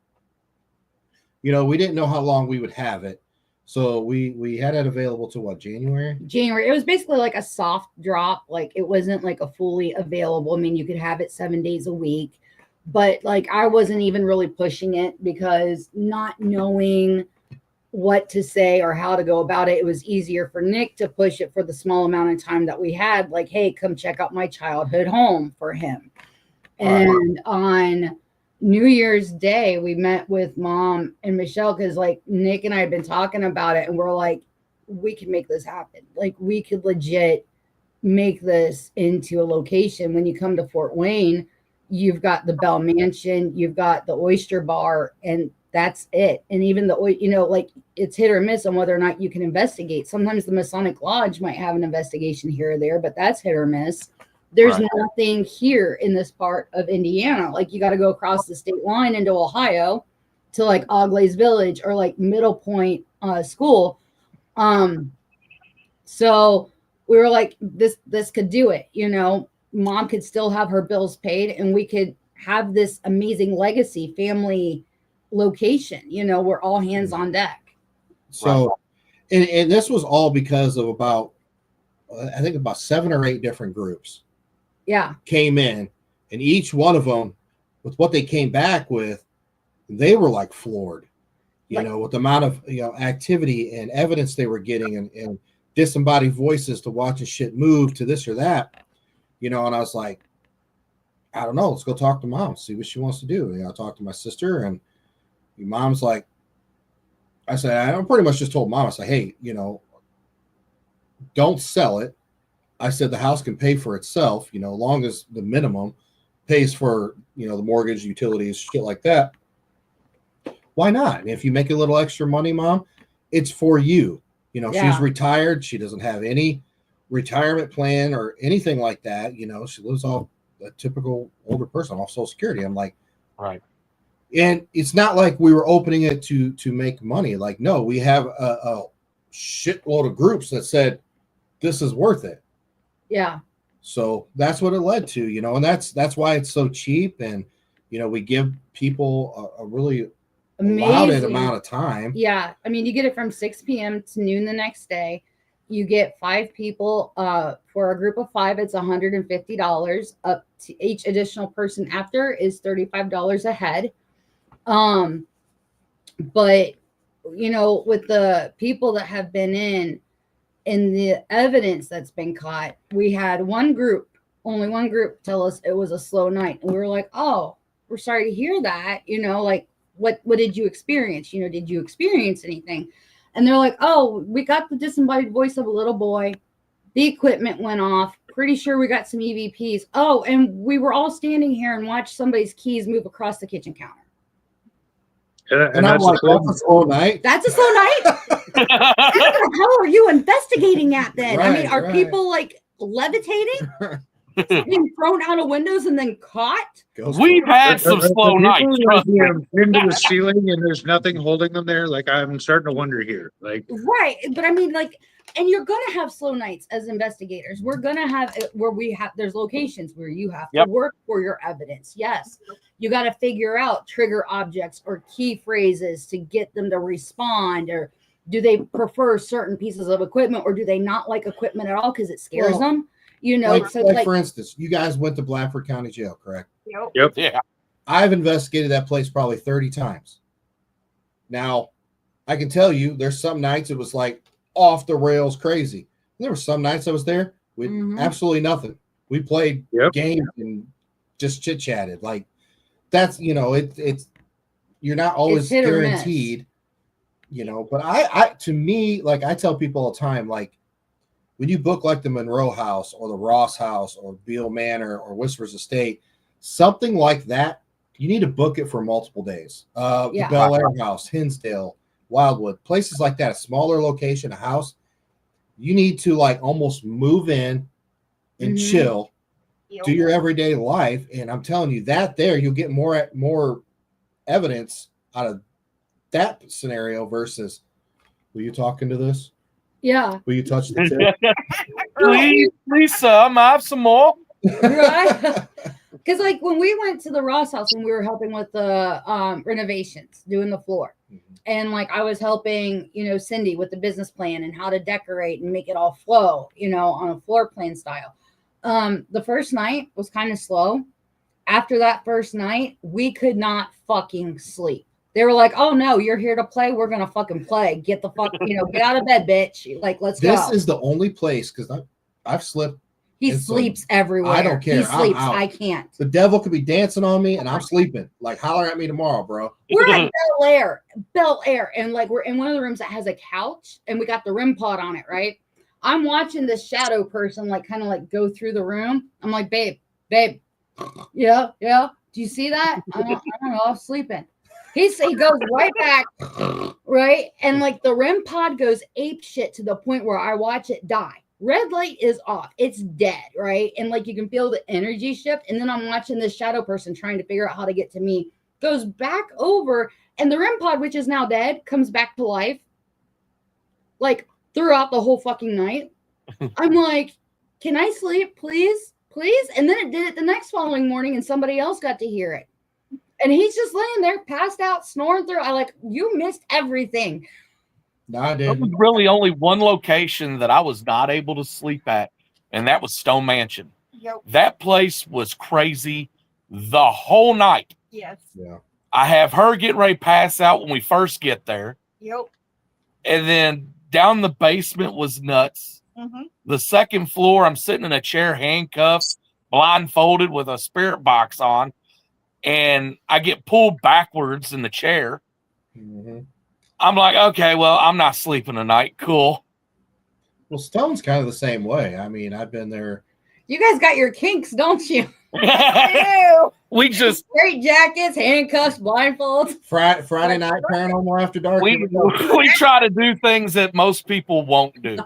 We didn't know how long we would have it. So we had it available to what, January? January. It was basically like a soft drop. Like it wasn't like a fully available. I mean, you could have it 7 days a week, but like I wasn't even really pushing it because not knowing what to say or how to go about it, it was easier for Nick to push it for the small amount of time that we had. Like, hey, come check out my childhood home for him. And on New Year's Day, we met with Mom and Michelle because like Nick and I had been talking about it, and we're like, we can make this happen. Like we could legit make this into a location. When you come to Fort Wayne, you've got the Bell Mansion, you've got the Oyster Bar, and that's it. And even the, like it's hit or miss on whether or not you can investigate. Sometimes the Masonic Lodge might have an investigation here or there, but that's hit or miss. There's nothing here in this part of Indiana. Like you got to go across the state line into Ohio to like Auglaize Village or like Middle Point School. So we were like, this could do it. Mom could still have her bills paid, and we could have this amazing legacy family location. We're all hands on deck. So, and this was all because of about 7 or 8 different groups. Yeah. Came in, and each one of them, with what they came back with, they were like floored, with the amount of activity and evidence they were getting, and disembodied voices to watching shit move to this or that, and I was like, I don't know, let's go talk to Mom, see what she wants to do. I talked to my sister, and Mom's like, I said, I pretty much just told Mom, I said, hey, don't sell it. I said the house can pay for itself, as long as the minimum pays for, the mortgage, utilities, shit like that. Why not? And if you make a little extra money, Mom, it's for you. She's retired. She doesn't have any retirement plan or anything like that. She lives off a typical older person off Social Security. I'm like, right. And it's not like we were opening it to make money. Like, no, we have a shitload of groups that said this is worth it. Yeah. So that's what it led to, and that's why it's so cheap. And, we give people a really allotted amount of time. Yeah. I mean, you get it from 6 p.m. to noon the next day. You get 5 people for a group of 5. It's $150 up to each additional person after is $35 a head. But with the people that have been in and the evidence that's been caught, we had only one group tell us it was a slow night. And we were like, oh, we're sorry to hear that. Like what did you experience? Did you experience anything? And they're like, oh, we got the disembodied voice of a little boy. The equipment went off. Pretty sure we got some EVPs. Oh, and we were all standing here and watched somebody's keys move across the kitchen counter. And I'm like, that's a slow night. That's a slow night? How are you investigating that then? Right, I mean, are people like levitating? Being thrown out of windows and then caught? We've had some slow nights. Into the ceiling and there's nothing holding them there. Like I'm starting to wonder here. Like right, but I mean, like, and you're gonna have slow nights as investigators. We're gonna have it where there's locations where you have to work for your evidence. Yes, you got to figure out trigger objects or key phrases to get them to respond, or do they prefer certain pieces of equipment, or do they not like equipment at all because it scares them? Like for instance, you guys went to Bradford County Jail, correct? Yep. Yeah. I've investigated that place probably 30 times. Now, I can tell you there's some nights it was like off the rails crazy. There were some nights I was there with absolutely nothing. We played games and just chit-chatted. Like that's, it's you're not always guaranteed, but I to me, like I tell people all the time, like when you book like the Monroe House or the Ross House or Beale Manor or Whispers Estate, something like that, you need to book it for multiple days. The Bel Air House, Hinsdale, Wildwood, places like that, a smaller location, a house, you need to like almost move in and chill, do your everyday life. And I'm telling you that there, you'll get more evidence out of that scenario versus, were you talking to this? Yeah. Will you touch the tip? Please, some. I have some more. Right. Because like when we went to the Ross house and we were helping with the renovations, doing the floor, and like I was helping, Cindy with the business plan and how to decorate and make it all flow, on a floor plan style. The first night was kind of slow. After that first night, we could not fucking sleep. They were like, "Oh no, you're here to play. We're gonna fucking play. Get the fuck, get out of bed, bitch. Like, let's go." This is the only place because I've slipped. He It's sleeps everywhere. I don't care. He sleeps. I'm out. I can't. The devil could be dancing on me and I'm sleeping. Like, holler at me tomorrow, bro. We're at Bel Air, and like we're in one of the rooms that has a couch, and we got the REM pod on it, right? I'm watching this shadow person like kind of like go through the room. I'm like, babe, yeah. Do you see that? I don't know. I'm sleeping. He goes right back, right? And like the REM pod goes ape shit to the point where I watch it die. Red light is off. It's dead, right? And like you can feel the energy shift. And then I'm watching this shadow person trying to figure out how to get to me. Goes back over, and the REM pod, which is now dead, comes back to life. Like throughout the whole fucking night. I'm like, can I sleep, please? Please? And then it did it the next following morning, and somebody else got to hear it. And he's just laying there, passed out, snoring through. I like, you missed everything. No, I There was didn't. really only one location that I was not able to sleep at, and that was Stone Mansion. Yep. That place was crazy the whole night. Yes. Yeah. I have her getting ready to pass out when we first get there. Yep. And then down the basement was nuts. Mm-hmm. The second floor, I'm sitting in a chair, handcuffed, blindfolded with a spirit box on. And I get pulled backwards in the chair. Mm-hmm. I'm like, okay, well, I'm not sleeping tonight. Cool. Well, Stone's kind of the same way. I mean, I've been there. You guys got your kinks, don't you? Ew. we just Straight jackets, handcuffs, blindfolds. Friday night paranormal after dark. we try to do things that most people won't do.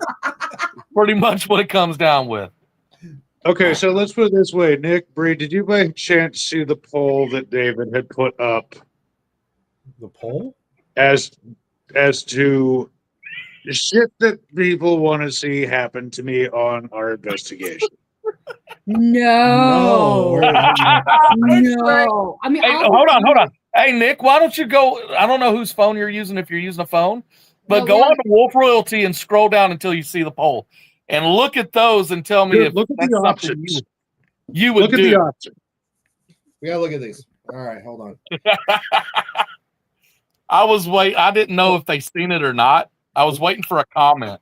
Pretty much what it comes down with. Okay, so let's put it this way. Nick, Brie, did you by chance see the poll that David had put up The poll? as to shit that people want to see happen to me on our investigation? No. No. I mean, Hey, hold on. Hey, Nick, why don't you go? I don't know whose phone you're using if you're using a phone, but No, go we're- on to Wolf Royalty and scroll down until you see the poll and look at those and tell me Dude, if look at that's the something options. you would Look at do. the options. We gotta look at these. All right, hold on. I didn't know if they seen it or not. I was waiting for a comment.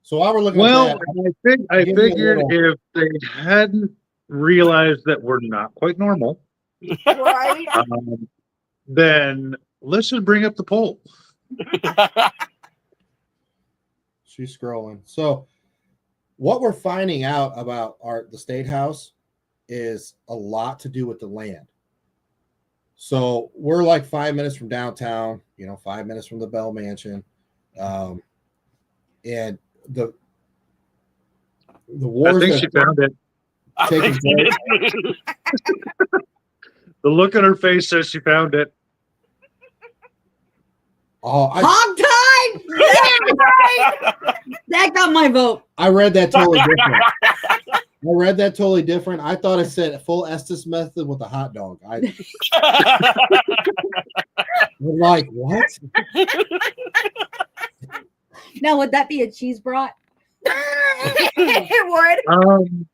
So while we're looking Well, at that, I Give me a figured little- if they hadn't realized that we're not quite normal, Right? then let's just bring up the poll. she's scrolling. So what we're finding out about the state house is a lot to do with the land. So we're like 5 minutes from downtown, 5 minutes from the Bell Mansion. And the I wars think that she found it. I Taking think place. The look on her face says she found it. Hog time! That got my vote. I read that totally different. I thought it said full Estes method with a hot dog. I was like, what? Now, would that be a cheese brat? It would.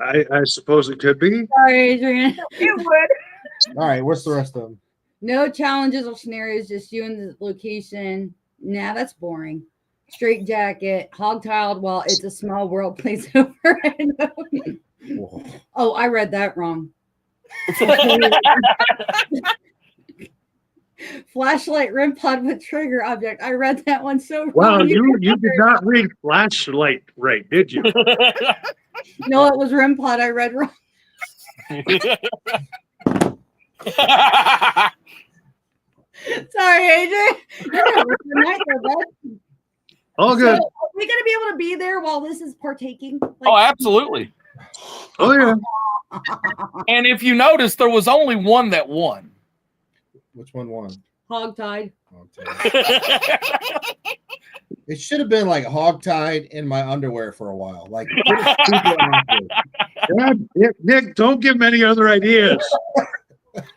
I suppose it could be. Sorry, Adrian. It would. All right, what's the rest of them? No challenges or scenarios, just you and the location. Nah, that's boring. Straight jacket, hog tiled while it's a small world plays over. Whoa. Oh, I read that wrong. Flashlight REM pod with trigger object. I read that one so Wow, wrong. you did not read flashlight right, did you? No, it was REM pod. I read wrong. Sorry, Adrian. All good. So, are we gonna be able to be there while this is partaking? Oh, absolutely. Oh yeah. And if you notice, there was only one that won. Which one won? Hogtied. Okay. It should have been like hogtied in my underwear for a while. Like, put it super awkward. God, Nick, don't give him any other ideas.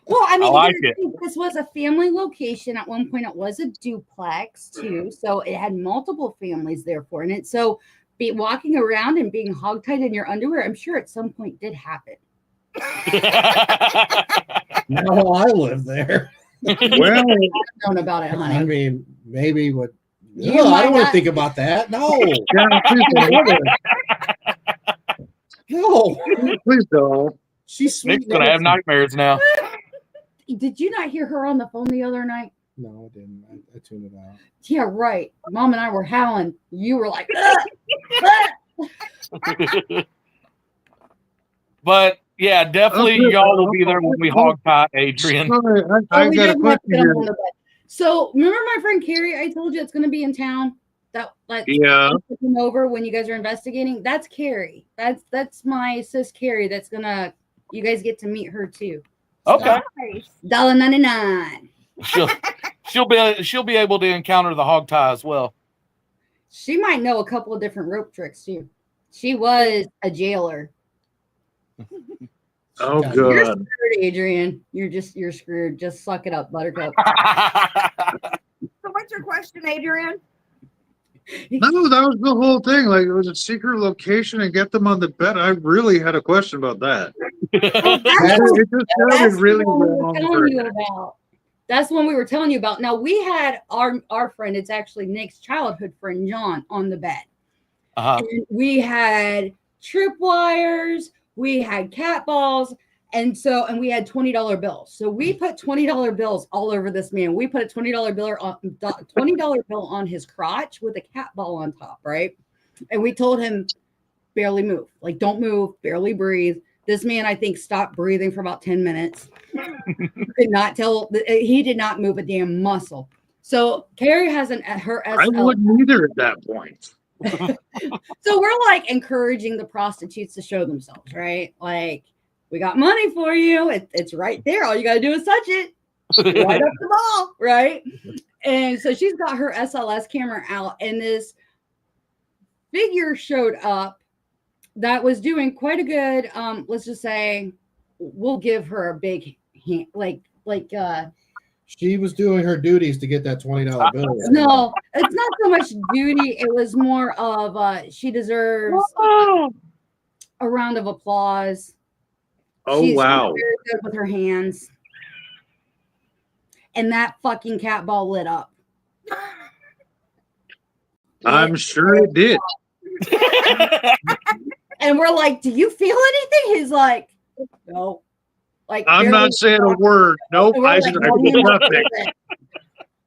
Well, I mean, I like it. this was a family location. At one point, it was a duplex too, so it had multiple families therefore in it. So, be walking around and being hogtied in your underwear, I'm sure at some point did happen. Now I live there. Well, I've known about it, honey. I mean, maybe what. You No, I might don't want to not- think about that. No. yeah, No. please don't. She's sweet. Nick's gonna have nightmares now. Did you not hear her on the phone the other night? No, I didn't. I tuned it out. Yeah, right. Mom and I were howling. You were like, But yeah, definitely Okay, y'all will be there when we hog tie Adrian. Sorry, I we got a didn't have question to get 'em here. on the bed. So remember my friend Carrie? I told you it's going to be in town. That like Yeah. came over when you guys are investigating. That's Carrie. That's my sis Carrie. That's gonna. You guys get to meet her too. Okay, Nice. $1.99. she'll be able to encounter the hog tie as well. She might know a couple of different rope tricks too. She was a jailer. Oh, You're God. screwed, Adrian. You're screwed. Just suck it up, Buttercup. So what's your question, Adrian? No, that was the whole thing. Like, it was a secret location and get them on the bed. I really had a question about that. It just That's sounded really the one we were wrong. telling for- you about. That's the one we were telling you about. Now we had our friend. It's actually Nick's childhood friend John on the bed. Uh-huh. And we had tripwires. We had cat balls. And we had $20 bills. So we put $20 bills all over this man. We put a $20 bill on his crotch with a cat ball on top, right? And we told him barely move, like don't move, barely breathe. This man, I think, stopped breathing for about 10 minutes. He did not move a damn muscle. So Carrie has her I SL. wouldn't either at that point. So we're like encouraging the prostitutes to show themselves, right? Like, we got money for you. It's right there. All you got to do is touch it. Right up the ball, right? And so she's got her SLS camera out, and this figure showed up that was doing quite a good. Let's just say, we'll give her a big hand, like. She was doing her duties to get that $20 bill. No, it's not so much duty. It was more of she deserves a round of applause. Oh, She's wow. very good with her hands. And that fucking cat ball lit up. I'm sure it did. And we're like, do you feel anything? He's like, no. Like, I'm barely- not saying a word. Nope. And we're I like, said "Don't even look nothing. at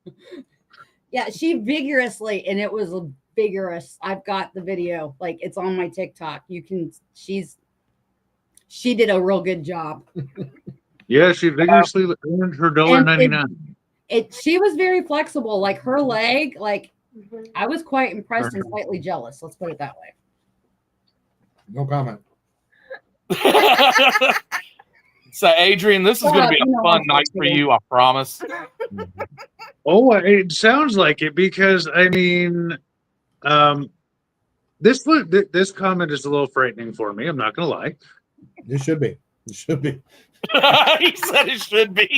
it." Yeah, she vigorously, and it was vigorous. I've got the video. Like, it's on my TikTok. You can, she did a real good job. Yeah, she vigorously earned her $1.99. She was very flexible. Like, her leg, like, I was quite impressed and slightly jealous. Let's put it that way. No comment. So, Adrian, this is going to be a fun night for you, I promise. Oh, it sounds like it because I mean, this comment is a little frightening for me. I'm not gonna lie. It should be. It should be. He said it should be.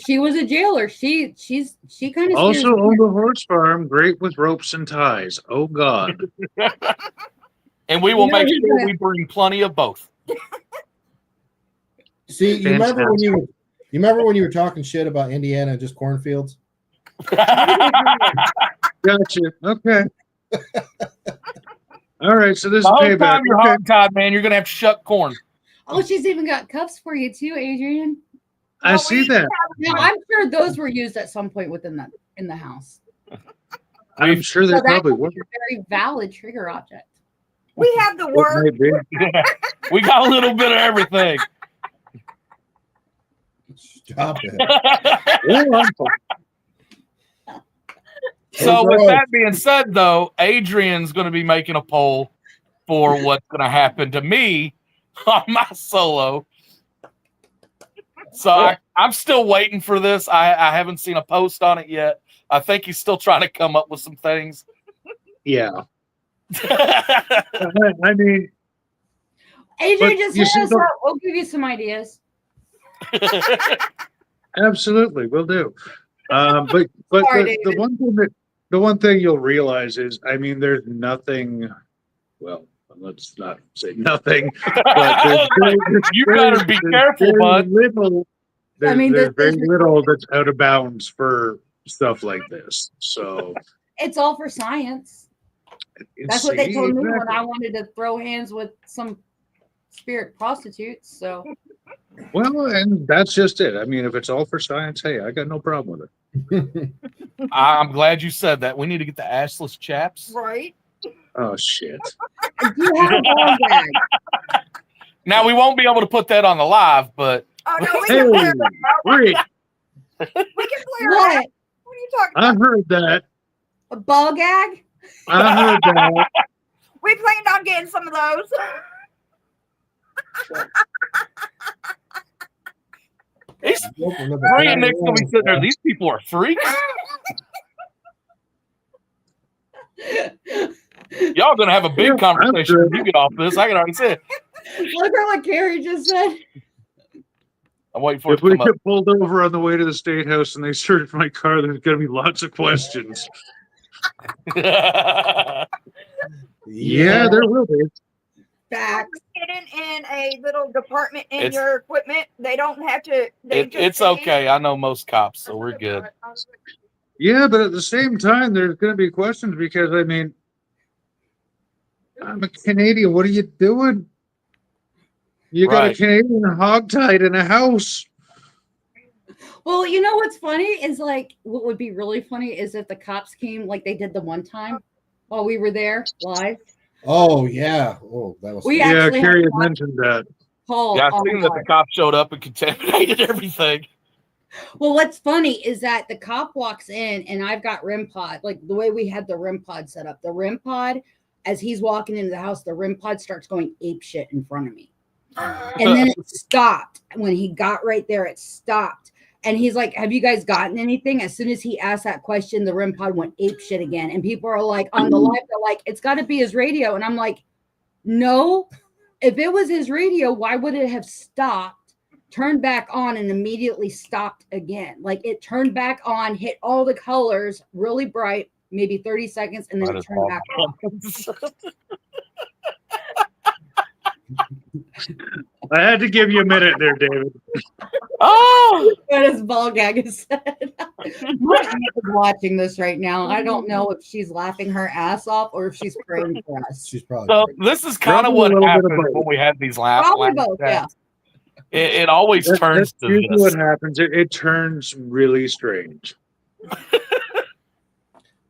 She was a jailer. She kind of Also owned a horse farm, great with ropes and ties. Oh God. And we will You know, make he's sure gonna- we bring plenty of both. See, you remember when you were talking shit about Indiana and just cornfields? Gotcha. Okay. All right. So this is The whole payback. time you're Okay. hog-tied, man, you're going to have to shuck corn. Oh, she's even got cuffs for you too, Adrian. I see that. Now, I'm sure those were used at some point in the house. I'm sure they So that probably could were. be a very valid trigger object. We have the It word. might be. We got a little bit of everything. Stop it. Yeah, I'm fine. So, with that being said, though, Adrian's going to be making a poll for what's going to happen to me on my solo. So I'm still waiting for this. I haven't seen a post on it yet. I think he's still trying to come up with some things. Yeah. I mean, AJ, But just you hit see us the- up. We'll give you some ideas. absolutely, we'll do. But Sorry, the one thing you'll realize is, I mean, there's nothing. Well, let's not say nothing. But You better be careful, bud. There's, I mean, there's this very is little that's out of bounds for stuff like this. So It's all for science. That's what they told me when exactly. I wanted to throw hands with some spirit prostitutes. So Well, and that's just it. I mean, if it's all for science, hey, I got no problem with it. I'm glad you said that. We need to get the assless chaps. Right. Oh shit! do you have a ball gag? Now we won't be able to put that on the live, but Oh no, we Hey, can clear Brie, we can clear What? that. What are you talking I about? heard that. A ball gag? I heard that. We planned on getting some of those. these Brie and Nick's gonna be sitting there. These people are freaks. Y'all gonna have a big Yeah, conversation I'm when you get off this. I can already say it. Look at what Carrie just said. I'm waiting for it If to we come up. get pulled over on the way to the state house and they search my car, there's going to be lots of questions. Yeah, there will be. Facts. Hidden in a little department in It's- your equipment. They don't have to. They just It's see. okay. I know most cops, so we're good. Yeah, but at the same time, there's going to be questions because, I mean, I'm a Canadian. What are you doing? You got a Right. Canadian hogtied in a house. Well, you know what's funny is like what would be really funny is if the cops came like they did the one time while we were there live. Oh yeah. Oh, that was. We Yeah, actually Carrie had had mentioned that. Paul. Yeah, I've on seen that the live. cops showed up and contaminated everything. Well, what's funny is that the cop walks in and I've got REM pod, like the way we had the REM pod set up. The REM pod, as he's walking into the house, the REM pod starts going ape shit in front of me. And then it stopped. When he got right there, it stopped. And he's like, have you guys gotten anything? As soon as he asked that question, the REM pod went ape shit again. And people are like, on the live, they're like, it's got to be his radio. And I'm like, no. If it was his radio, why would it have stopped, turned back on, and immediately stopped again? Like it turned back on, hit all the colors really bright, maybe 30 seconds, and then it turned back off. I had to give you a minute there, David. Oh, What his ball gag is said. My aunt is watching this right now. I don't know if she's laughing her ass off or if she's praying for us. She's probably. so this is kind of Probably a what little bit of happens both. when we have these laugh. Probably both, yeah. It always turns That's to usually this. what happens. It turns really strange.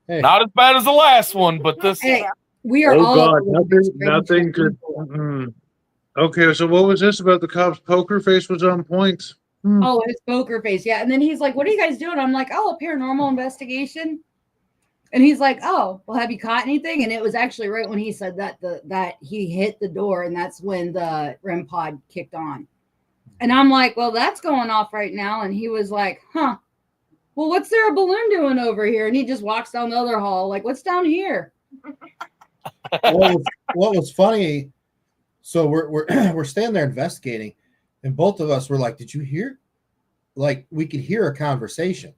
Hey, Not as bad as the last one, but this. Hey, we are Oh all God, a little bit nothing strange could. people. Mm. Okay, so what was this about the cops? Poker face was on point. Oh, his poker face. Yeah. And then he's like, what are you guys doing? I'm like, oh, a paranormal investigation. And he's like, oh, well, have you caught anything? And it was actually right when he said that that he hit the door, and that's when the REM pod kicked on. And I'm like, well, that's going off right now. And he was like, huh. Well, what's there a balloon doing over here? And he just walks down the other hall, like, what's down here? what was funny? So we're we're standing there investigating, and both of us were like, "Did you hear?" Like we could hear a conversation,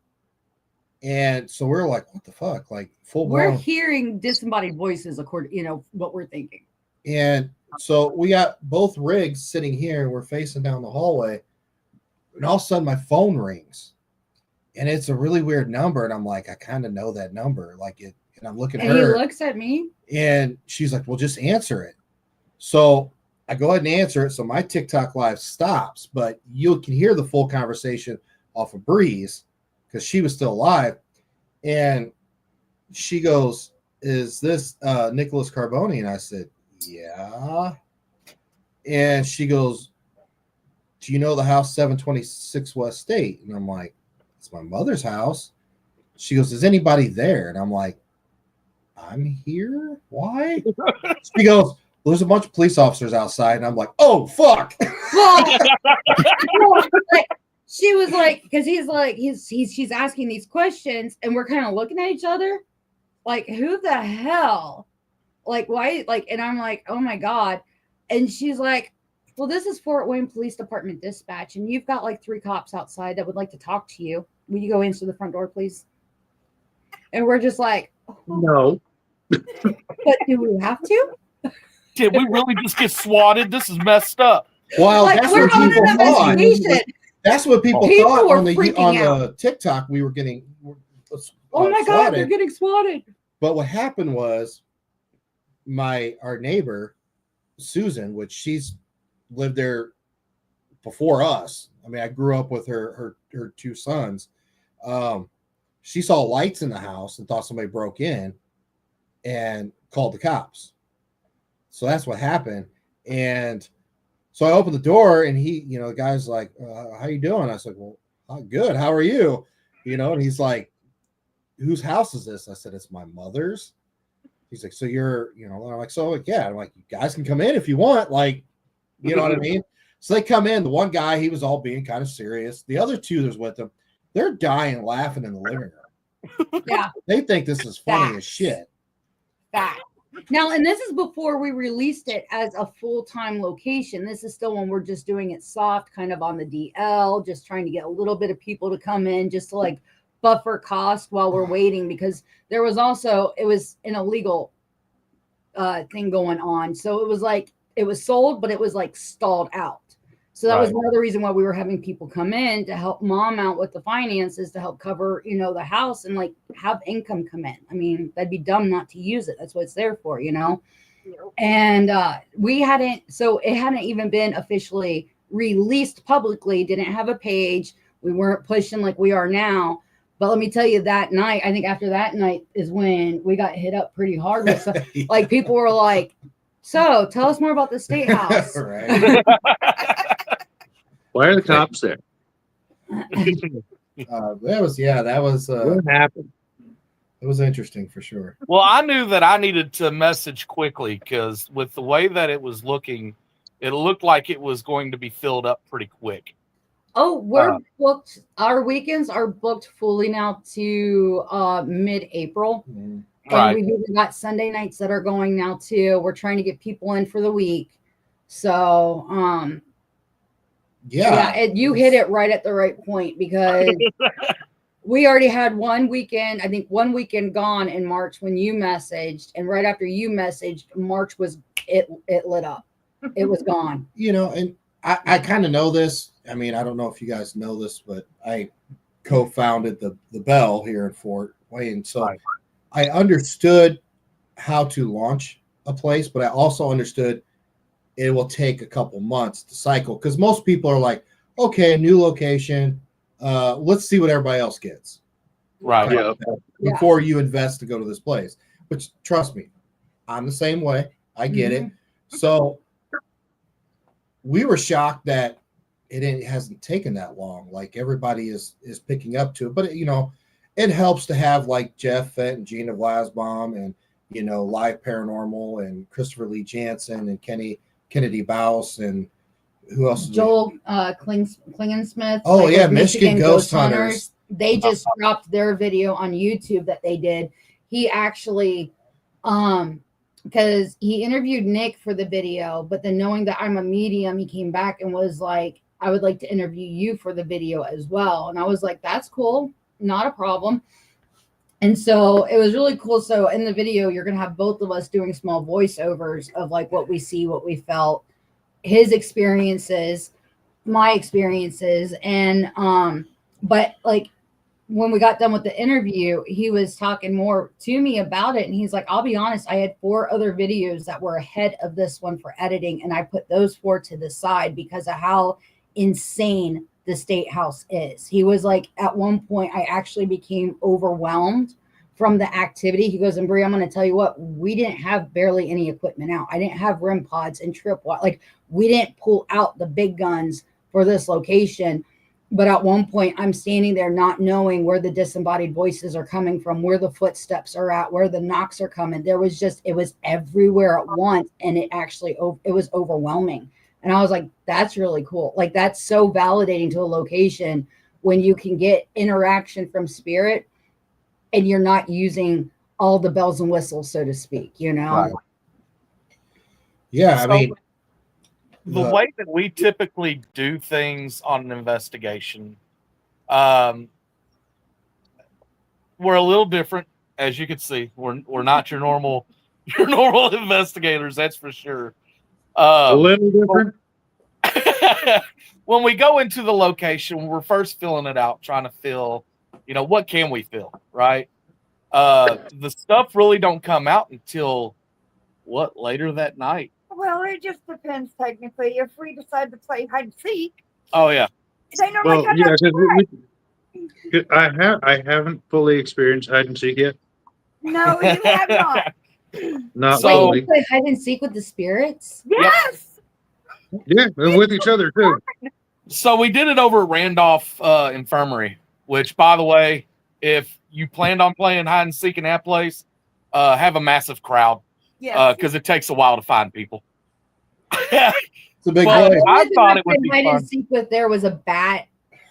and so we're like, "What the fuck?" Like full We're blown. hearing disembodied voices, according, what we're thinking. And so we got both rigs sitting here, and we're facing down the hallway, and all of a sudden my phone rings, and it's a really weird number, and I'm like, I kind of know that number, like it. And I'm looking at And he her, looks at me. and she's like, "Well, just answer it." So I go ahead and answer it. So my TikTok live stops, but you can hear the full conversation off of Bree's because she was still alive. And she goes, "Is this Nicholas Carboni?" And I said, "Yeah." And she goes, "Do you know the house 726 West State?" And I'm like, "It's my mother's house." She goes, "Is anybody there?" And I'm like, "I'm here. Why?" She goes, "Well, there's a bunch of police officers outside." And I'm like, "Oh, fuck." Well, she was like, because he's like, she's asking these questions, and we're kind of looking at each other, like, who the hell, like, why, like, and I'm like, oh my god, and she's like, well, this is Fort Wayne Police Department dispatch, and you've got like 3 cops outside that would like to talk to you. Will you go answer the front door, please? And we're just like, oh, No. but do we have to? Did we really just get swatted? This is messed up. Well, Like, that's we're what on people an thought. investigation. That's what people People thought were on the freaking on the TikTok. We were getting Oh my god, swatted. they're getting swatted. But what happened was our neighbor Susan, which she's lived there before us. I mean, I grew up with her 2 sons. She saw lights in the house and thought somebody broke in and called the cops. So that's what happened. And so I opened the door, and he, the guy's like, how you doing? I said, well, good. How are you? And he's like, whose house is this? I said, it's my mother's. He's like, so you're, I'm like, so yeah. I'm like, you guys can come in if you want. Like, you know what I mean? So they come in. The one guy, he was all being kind of serious. The other 2 that's with him, they're dying laughing in the living room. Yeah. They think this is funny as Facts. shit. Fact. Now, and this is before we released it as a full-time location. This is still when we're just doing it soft, kind of on the DL, just trying to get a little bit of people to come in, just to like buffer cost while we're waiting, because there was also, it was an illegal thing going on. So it was like, it was sold, but it was like stalled out. So that was another reason why we were having people come in to help mom out with the finances, to help cover, the house, and like have income come in. I mean, that'd be dumb not to use it. That's what it's there for, And we hadn't, so it hadn't even been officially released publicly, didn't have a page. We weren't pushing like we are now. But let me tell you, that night, I think after that night is when we got hit up pretty hard with stuff. Yeah. Like, people were like, so tell us more about the state house. Right. Why are the cops there? That was What happened? it was interesting for sure. Well, I knew that I needed to message quickly, because with the way that it was looking, it looked like it was going to be filled up pretty quick. Oh, we're booked. Our weekends are booked fully now to mid-April. Mhm. Right. And we've even got Sunday nights that are going now too. We're trying to get people in for the week. So you hit it right at the right point, because we already had one weekend gone in March when you messaged, and right after you messaged, March was it lit up. It was gone. And I kind of know this. I mean, I don't know if you guys know this, but I co-founded the Bell here in Fort Wayne. So I understood how to launch a place, but I also understood it will take a couple months to cycle, because most people are like, okay, new location, let's see what everybody else gets. Right. Yeah. Before you invest to go to this place. Which, trust me, I'm the same way. I get it. So we were shocked that it hasn't taken that long. Like, everybody is picking up to it, but it helps to have like Jeff Fett and Gina Vlasbaum and Live Paranormal and Christopher Lee Jansen and Kennedy Baus and who else? Joel Klingensmith. Oh like, yeah, with Michigan Ghost Hunters. They just dropped their video on YouTube that they did. He actually, because he interviewed Nick for the video, but then knowing that I'm a medium, he came back and was like, I would like to interview you for the video as well. And I was like, that's cool. Not a problem. And so it was really cool. So in the video, you're going to have both of us doing small voiceovers of like what we see, what we felt, his experiences, my experiences. And, but like when we got done with the interview, he was talking more to me about it. And he's like, I'll be honest, I had 4 other videos that were ahead of this one for editing. And I put those 4 to the side because of how insane the state house is. He was like, at one point, I actually became overwhelmed from the activity. He goes, and Brie, I'm going to tell you what, we didn't have barely any equipment out. I didn't have REM pods and tripwire. Like, we didn't pull out the big guns for this location. But at one point, I'm standing there not knowing where the disembodied voices are coming from, where the footsteps are at, where the knocks are coming. There was just, it was everywhere at once. And it actually, it was overwhelming And I was like, that's really cool. Like, that's so validating to a location when you can get interaction from spirit and you're not using all the bells and whistles, so to speak, you know? Right. Yeah, I So, mean, the the- way that we typically do things on an investigation, we're a little different, as you can see. We're not your normal investigators, that's for sure. A little different. When we go into the location, we're first filling it out, trying to feel, what can we feel, right? The stuff really don't come out until later that night. Well, it just depends technically. If we decide to play hide and seek, Oh yeah. they normally Well, got yeah, enough 'cause I haven't fully experienced hide and seek yet. No, you have not. Not So- Wait, fully. you play hide and seek with the spirits? Yes. Yeah, and with each other too. So we did it over at Randolph Infirmary, which, by the way, if you planned on playing hide and seek in that place, have a massive crowd Yes. because it takes a while to find people. it's a big Well, place. I The thought only it would thing be hide fun. and seek with there was a bat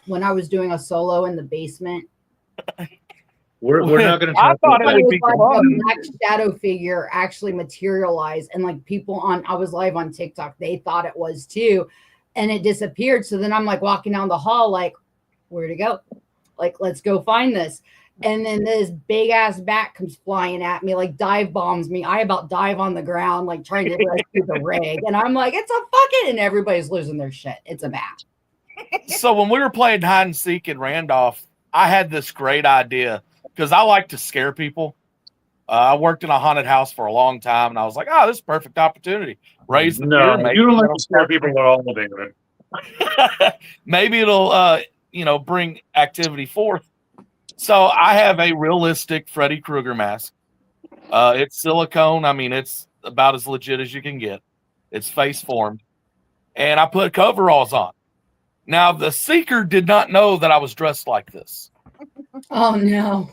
when I was doing a solo in the basement. We're not going to I talk thought about it would that. be Like fun. a black shadow figure actually materialized, and like people I was live on TikTok, they thought it was too, and it disappeared. So then I'm like walking down the hall, like, where'd it go? Like, let's go find this. And then this big ass bat comes flying at me, like dive bombs me. I about dive on the ground, like trying to rescue the rig. And I'm like, it's a fucking, and everybody's losing their shit. It's a bat. So when we were playing hide and seek in Randolph, I had this great idea because I like to scare people. I worked in a haunted house for a long time, and I was like, "Oh, this is a perfect opportunity. Raise the fear. No, Maybe you don't like it'll to scare start- people at all, David. Maybe it'll, bring activity forth." So I have a realistic Freddy Krueger mask. It's silicone. I mean, it's about as legit as you can get. It's face formed, and I put coveralls on. Now the seeker did not know that I was dressed like this. Oh no.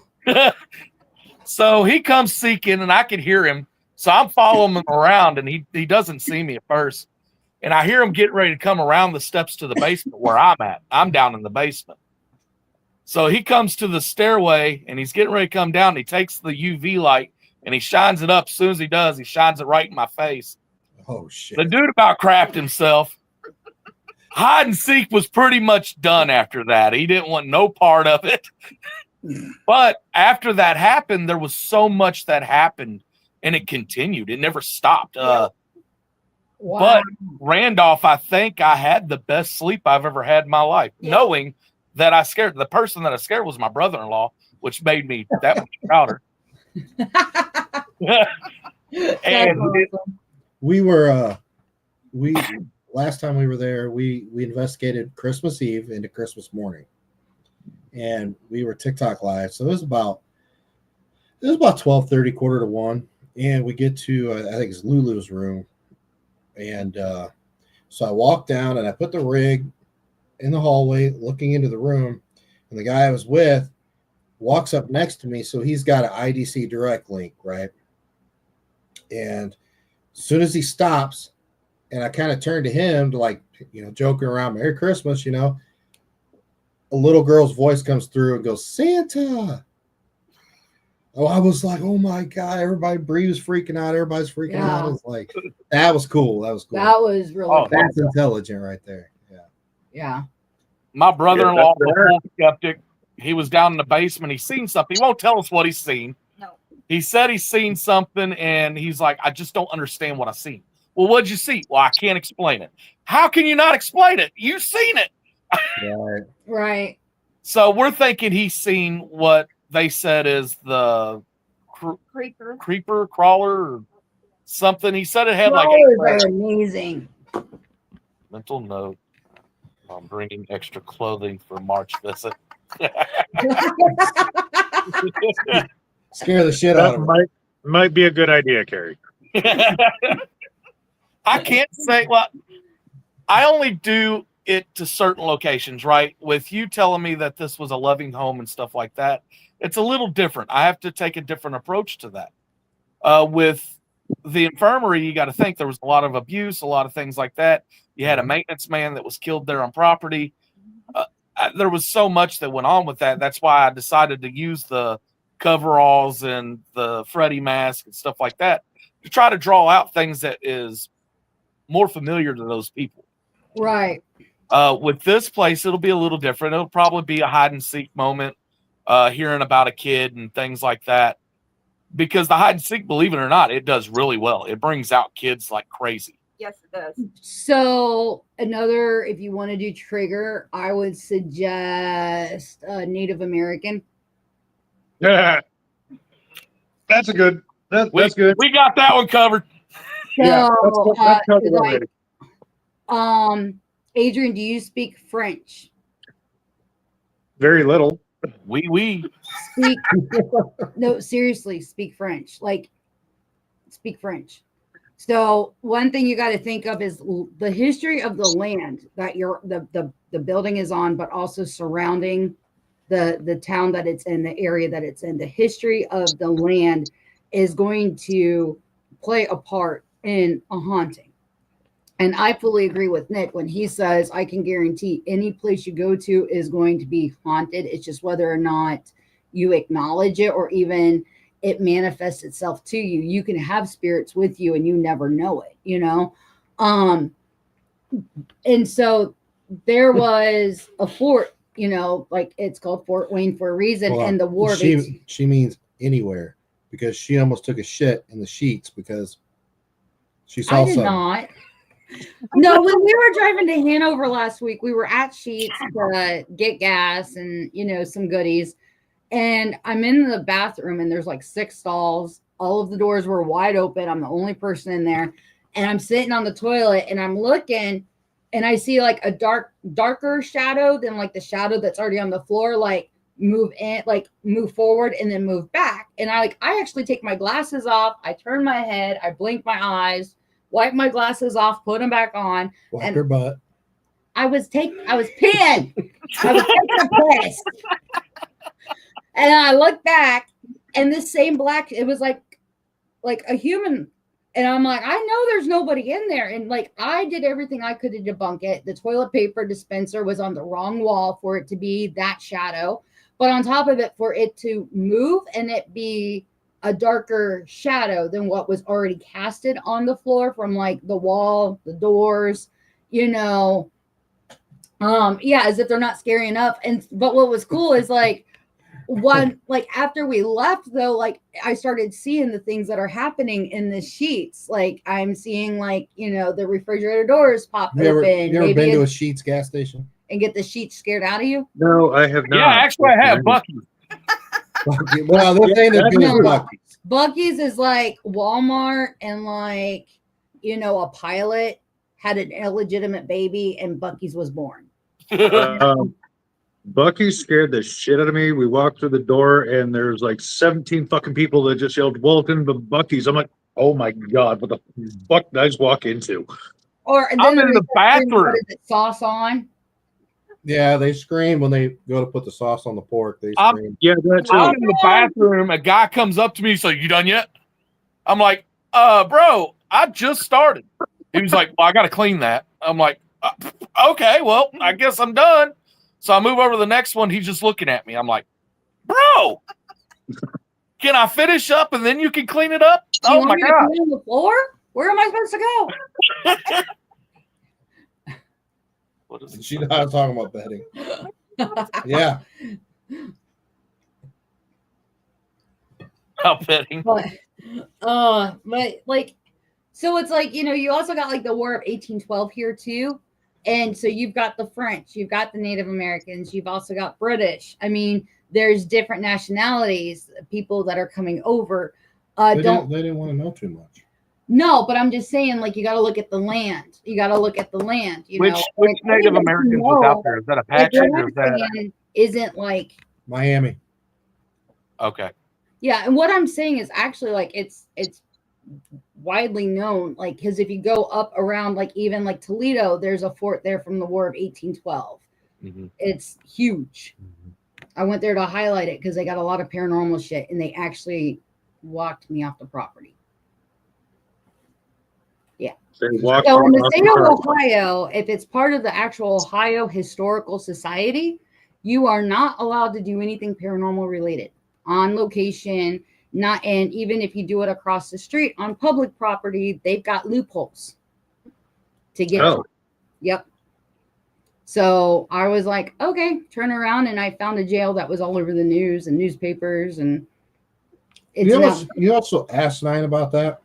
So he comes seeking, and I can hear him. So I'm following him around, and he doesn't see me at first. And I hear him getting ready to come around the steps to the basement where I'm at. I'm down in the basement. So he comes to the stairway, and he's getting ready to come down. And he takes the UV light, and he shines it up. As soon as he does, he shines it right in my face. Oh shit. The dude about crapped himself. Hide and seek was pretty much done after that. He didn't want no part of it. But after that happened, there was so much that happened, and it continued. It never stopped. Wow. But Randolph, I think I had the best sleep I've ever had in my life, knowing that the person that I scared was my brother-in-law, which made me that much prouder. That's awesome. We were last time we were there, we investigated Christmas Eve into Christmas morning. And we were TikTok live. So it was about 12:30, quarter to 1. And we get to I think it's Lulu's room. And so I walked down and I put the rig in the hallway looking into the room. And the guy I was with walks up next to me. So he's got an IDC direct link, right? And as soon as he stops, and I kind of turned to him to joking around, Merry Christmas, a little girl's voice comes through and goes, Santa. Oh, I was like, oh my God, everybody, Brie was freaking out. Everybody's freaking out. It's like, that was cool. That was cool. That was really Oh, cool. That's intelligent right there. Yeah. Yeah. My brother-in-law Yeah, was that's a full skeptic. He was down in the basement. He's seen something. He won't tell us what he's seen. No. He said he's seen something, and he's like, I just don't understand what I seen. Well, what'd you see? Well, I can't explain it. How can you not explain it? You've seen it. Right. Right. So we're thinking he's seen what they said is the Creeper. creeper crawler or something. He said it had like Flowers are amazing. mental note. I'm bringing extra clothing for March visit. Scare the shit out That of him. might be a good idea, Carrie. I can't say, well, I only do it to certain locations, right? With you telling me that this was a loving home and stuff like that, it's a little different. I have to take a different approach to that. With the infirmary, you got to think there was a lot of abuse, a lot of things like that. You had a maintenance man that was killed there on property. There was so much that went on with that. That's why I decided to use the coveralls and the Freddy mask and stuff like that to try to draw out things that is more familiar to those people. Right. With this place, it'll be a little different. It'll probably be a hide and seek moment, hearing about a kid and things like that. Because the hide and seek, believe it or not, it does really well. It brings out kids like crazy. Yes, it does. So another, if you want to do trigger, I would suggest Native American. Yeah. That's a good. That's good. We got that one covered. So, Yeah, that's covered like, already. Adrian, do you speak French? Very little. We. Speak. No, seriously, speak French. Like, speak French. So one thing you got to think of is the history of the land that the building is on, but also surrounding the town that it's in, the area that it's in. The history of the land is going to play a part in a haunting. And I fully agree with Nick when he says, I can guarantee any place you go to is going to be haunted. It's just whether or not you acknowledge it or even it manifests itself to you. You can have spirits with you and you never know it, you know? And so there was a fort, you know, like it's called Fort Wayne for a reason. Hold on. And the war. She means anywhere because she almost took a shit in the sheets because she saw I did something. not. No, when we were driving to Hanover last week, we were at Sheets to get gas and, you know, some goodies. And I'm in the bathroom and there's like 6 stalls. All of the doors were wide open. I'm the only person in there. And I'm sitting on the toilet and I'm looking and I see like a darker shadow than like the shadow that's already on the floor, like move in, like move forward and then move back. And I actually take my glasses off. I turn my head. I blink my eyes, wipe my glasses off, put them back on. Wipe her butt. I was peeing. I was taking a piss. And I look back and this same black, it was like a human. And I'm like, I know there's nobody in there. And like, I did everything I could to debunk it. The toilet paper dispenser was on the wrong wall for it to be that shadow. But on top of it, for it to move and it be a darker shadow than what was already casted on the floor from like the wall, the doors, you know. Yeah, as if they're not scary enough. But what was cool is like, after we left though, like I started seeing the things that are happening in the sheets. Like I'm seeing like, you know, the refrigerator doors pop open. You ever been to a Sheets gas station? And get the sheets scared out of you? No, I have not. Yeah, actually I have Bucky. Well, this ain't as good as Bucky's. Bucky's is like Walmart and like, you know, a pilot had an illegitimate baby and Bucky's was born. Bucky scared the shit out of me. We walked through the door and there's like 17 fucking people that just yelled, "Welcome to Bucky's." I'm like, oh my God, what the fuck did I just walk into? Or and I'm then in the bathroom. What is it, sauce on? Yeah, they scream when they go to put the sauce on the pork. They scream. Yeah, that I'm too. in the bathroom. A guy comes up to me. He's like, "You done yet?" I'm like, bro, I just started." He was like, "Well, I got to clean that." I'm like, "Okay, well, I guess I'm done." So I move over to the next one. He's just looking at me. I'm like, "Bro, can I finish up and then you can clean it up?" Do you Oh want my me to God. clean the floor? Where am I supposed to go? What is She knows how to talk about bedding. Yeah. I'm betting. But like, so it's like, you know, you also got like the War of 1812 here too. And so you've got the French, you've got the Native Americans, you've also got British. I mean, there's different nationalities, people that are coming over. They didn't want to know too much. No, but I'm just saying, like, you got to look at the land. You got to look at the land. You know, Which Native Americans was out there? Is that Apache or is that? Isn't like Miami. Okay. Yeah, and what I'm saying is actually like it's widely known, like because if you go up around like even like Toledo, there's a fort there from the War of 1812. Mm-hmm. It's huge. I went there to highlight it because they got a lot of paranormal shit, and they actually walked me off the property. Yeah. They walk So in the off state the of cart. Ohio, if it's part of the actual Ohio Historical Society, you are not allowed to do anything paranormal related on location. Not, and even if you do it across the street on public property, they've got loopholes to get. Oh. Yep. So I was like, okay, turn around, and I found a jail that was all over the news and newspapers, and it's You also asinine about that.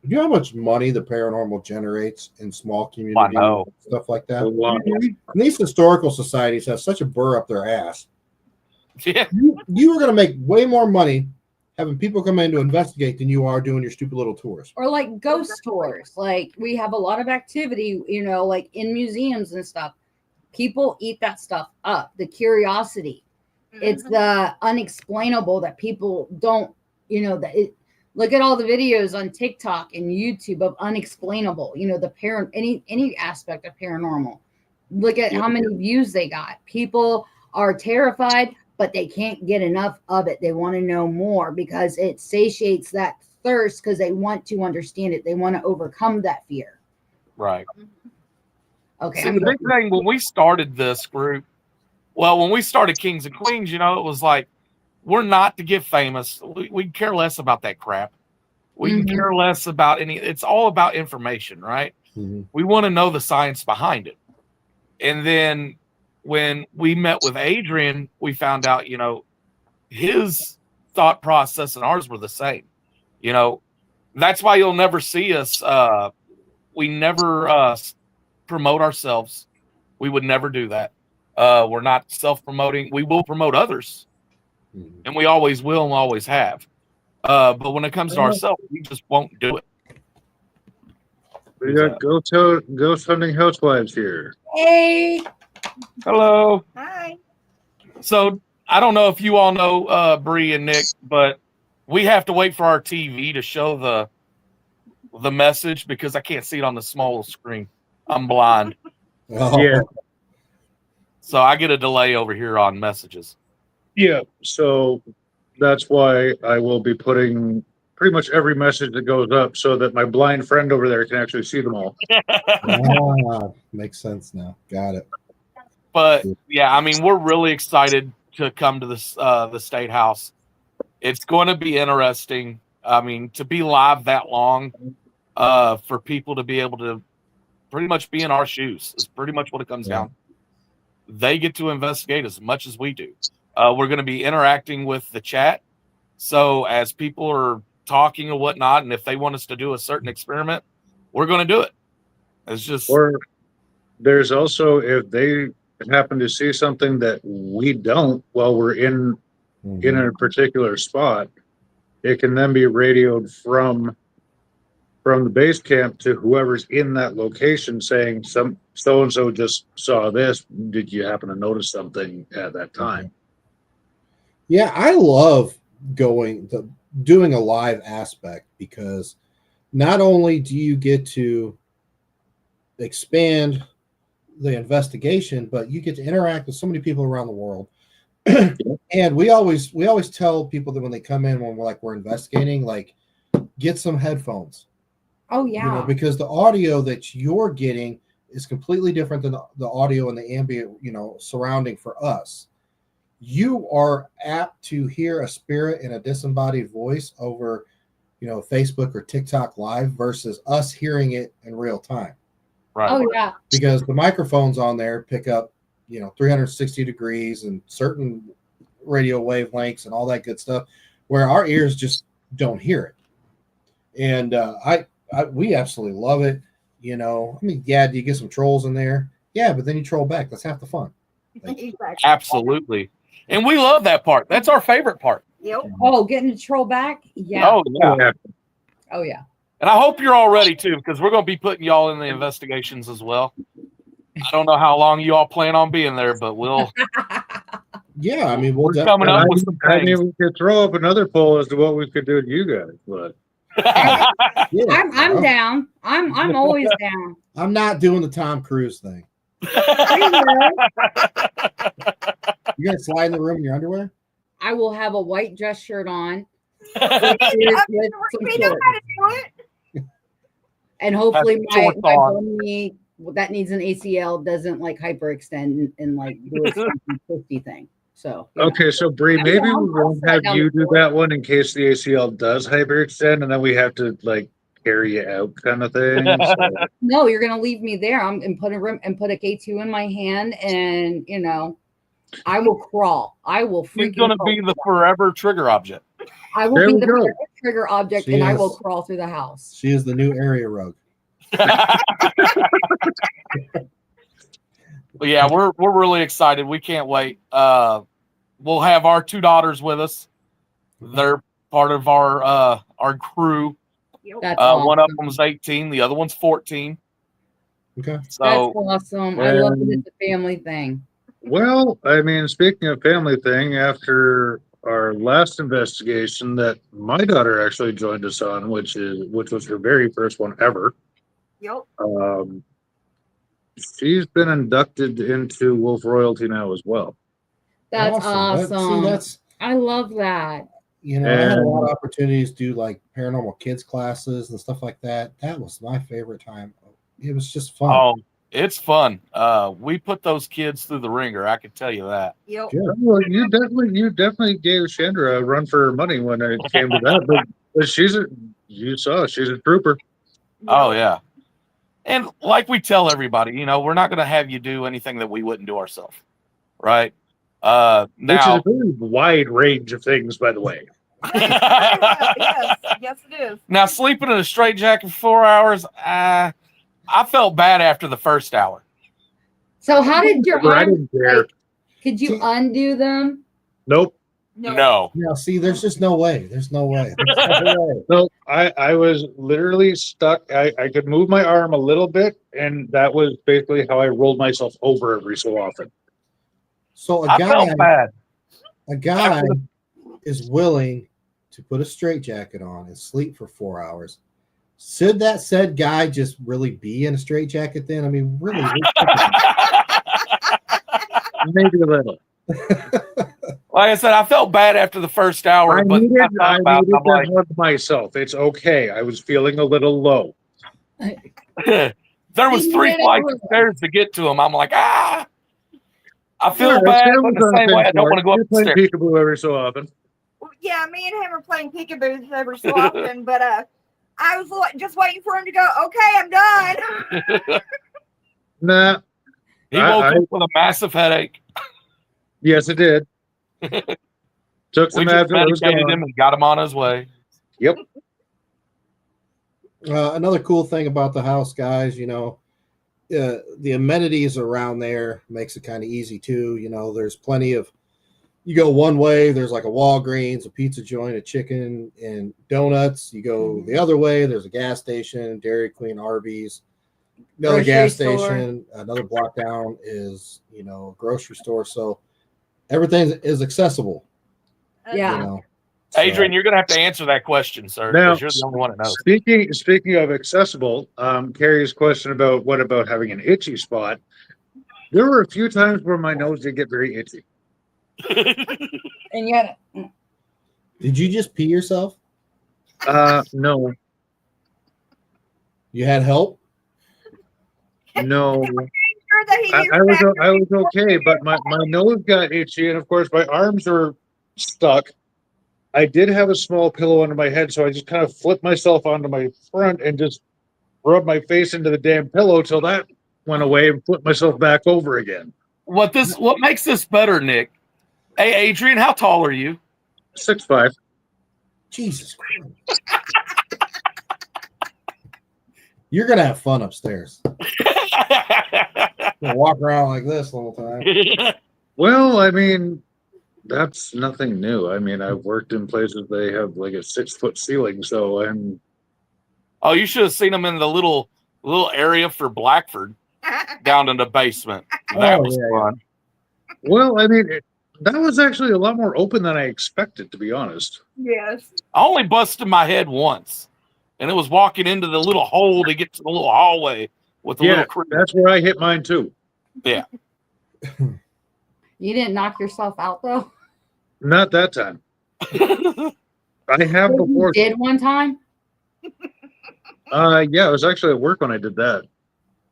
You know how much money the paranormal generates in small communities, know. stuff like A that. lot. Mhm. And these historical societies have such a burr up their ass. Yeah. You are going to make way more money having people come in to investigate than you are doing your stupid little tours. Or like ghost tours. Like we have a lot of activity, like in museums and stuff. People eat that stuff up. The curiosity. It's the unexplainable that people don't, look at all the videos on TikTok and YouTube of unexplainable, the any aspect of paranormal. Look at how many views they got. People are terrified, but they can't get enough of it. They want to know more because it satiates that thirst because they want to understand it. They want to overcome that fear. Right. Okay. See, the big thing when we started this group, when we started Kings and Queens, it was like, we're not to get famous. We care less about that crap. We can care less about it's all about information, right? Mm-hmm. We want to know the science behind it. And then when we met with Adrian, we found out, his thought process and ours were the same. That's why you'll never see us. We never promote ourselves. We would never do that. We're not self-promoting. We will promote others. And we always will and always have. But when it comes to ourselves, we just won't do it. We got ghost hunting housewives here. Hey. Hello. Hi. So I don't know if you all know Brie and Nick, but we have to wait for our TV to show the message because I can't see it on the small screen. I'm blind. Oh. Yeah. So I get a delay over here on messages. Yeah. So that's why I will be putting pretty much every message that goes up so that my blind friend over there can actually see them all. Makes sense now. Got it. But yeah, I mean, we're really excited to come to this the State House. It's going to be interesting. I mean, to be live that long, for people to be able to pretty much be in our shoes is pretty much what it comes down. They get to investigate as much as we do. We're going to be interacting with the chat. So as people are talking or whatnot, and if they want us to do a certain experiment, we're going to do it. It's just. Or there's also, if they happen to see something that we don't while we're in a particular spot, it can then be radioed from the base camp to whoever's in that location saying so and so just saw this. Did you happen to notice something at that time? Yeah, I love doing a live aspect because not only do you get to expand the investigation, but you get to interact with so many people around the world. And we always tell people that when they come in, when we're investigating, like, get some headphones. Oh yeah. Because the audio that you're getting is completely different than the audio and the ambient, surrounding for us. You are apt to hear a spirit in a disembodied voice over, Facebook or TikTok live versus us hearing it in real time. Right. Oh yeah. Because the microphones on there pick up, 360 degrees and certain radio wavelengths and all that good stuff, where our ears just don't hear it. And we absolutely love it. Do you get some trolls in there? Yeah, but then you troll back. That's half the fun. Exactly. Absolutely. And we love that part. That's our favorite part. Yep. Oh, getting the troll back? Yeah. Oh, yeah. Oh, yeah. And I hope you're all ready, too, because we're going to be putting y'all in the investigations as well. I don't know how long you all plan on being there, but we'll. Yeah, I mean, we're coming up with some I things. mean, we could throw up another poll as to what we could do to you guys, but Yeah, I'm down. I'm always down. I'm not doing the Tom Cruise thing. You gonna slide in the room in your underwear? I will have a white dress shirt on. We know how to do it. And hopefully my shorts on. bummy that needs an ACL doesn't like hyperextend and like do a stinky twisty thing. So you know. Okay, so Brie, maybe we won't have you do that one in case the ACL does hyperextend, and then we have to like carry you out, kind of thing. So, No, you're gonna leave me there. I'm and put a K2 in my hand, and you know, I will crawl. I will freaking. He's going to be the forever trigger object. I will There be we the go. forever trigger object, She and I will is. crawl through the house. She is the new area rug. But yeah, we're really excited. We can't wait. We'll have our 2 daughters with us. They're part of our crew. That's awesome. One of them's 18, the other one's 14. Okay. So That's awesome. I love that it's a family thing. well, I mean, speaking of family thing, after our last investigation that my daughter actually joined us on, which was her very first one ever. Yep. She's been inducted into Wolf Royalty now as well. That's awesome. That's I love that. I had a lot of opportunities to do like paranormal kids classes and stuff like that. That was my favorite time. It was just fun. oh, it's fun. We put those kids through the ringer. I can tell you that. Yep. Good. Well, you definitely gave Chandra a run for her money when it came to that, but she's a trooper. Oh yeah. And like we tell everybody, we're not going to have you do anything that we wouldn't do ourselves, right? Which is Now, a very wide range of things, by the way. Yes, it is. now sleeping in a straitjacket for 4 hours, I felt bad after the first hour. So how did your I arms? didn't care. Like, could you undo them? Nope. No. Yeah, see, there's just no way. There's no way. There's no way. No, I was literally stuck. I could move my arm a little bit, and that was basically how I rolled myself over every so often. So I felt bad. a guy is willing to put a straitjacket on and sleep for 4 hours. Should that said guy just really be in a straitjacket then? I mean, really? Maybe a little. Like I said, I felt bad after the first hour, I but needed I thought about it, I'm to hug myself. It's okay. I was feeling a little low. like, there was 3 flights of stairs to get to him. I'm like, I feel Yeah, bad, that but was the same way I don't for want to go You're up the playing stairs. peekaboo every so often. Yeah, me and him are playing peekaboo every so often, but I was just waiting for him to go, okay, I'm done. Nah. He woke up with a massive headache. Yes, it did. Took We some just abs. It was medicated gone. him and got him on his way. Yep. Another cool thing about the house, guys, the amenities around there makes it kind of easy too. There's plenty of, you go one way, there's like a Walgreens, a pizza joint, a chicken and donuts. You go the other way, there's a gas station, Dairy Queen, Arby's, another Grocery gas store. station, another block down is, a grocery store. So everything is accessible. Yeah. So- Adrian, you're going to have to answer that question, sir, Now, because you're the only one that knows. Speaking of accessible, Carrie's question about what about having an itchy spot. There were a few times where my nose did get very itchy. And yet, Did you just pee yourself? No, You had help? no. Sure that he I was okay, but my nose got itchy, and of course my arms were stuck. I did have a small pillow under my head, so I just kind of flipped myself onto my front and just rubbed my face into the damn pillow till that went away and flipped myself back over again. What makes this better, Nick? Hey, Adrian, how tall are you? 6'5". Jesus Christ. You're going to have fun upstairs. You'll walk around like this the whole time. Well, I mean, that's nothing new. I mean, I've worked in places they have like a 6-foot ceiling, so I'm. Oh, you should have seen him in the little area for Blackford down in the basement. That was fun. Well, I mean, that was actually a lot more open than I expected, to be honest. Yes. I only busted my head once, and it was walking into the little hole to get to the little hallway with the Yeah, little crew. that's where I hit mine too. Yeah. you didn't knock yourself out though. Not that time. I have You before. did one time. Yeah, I was actually at work when I did that.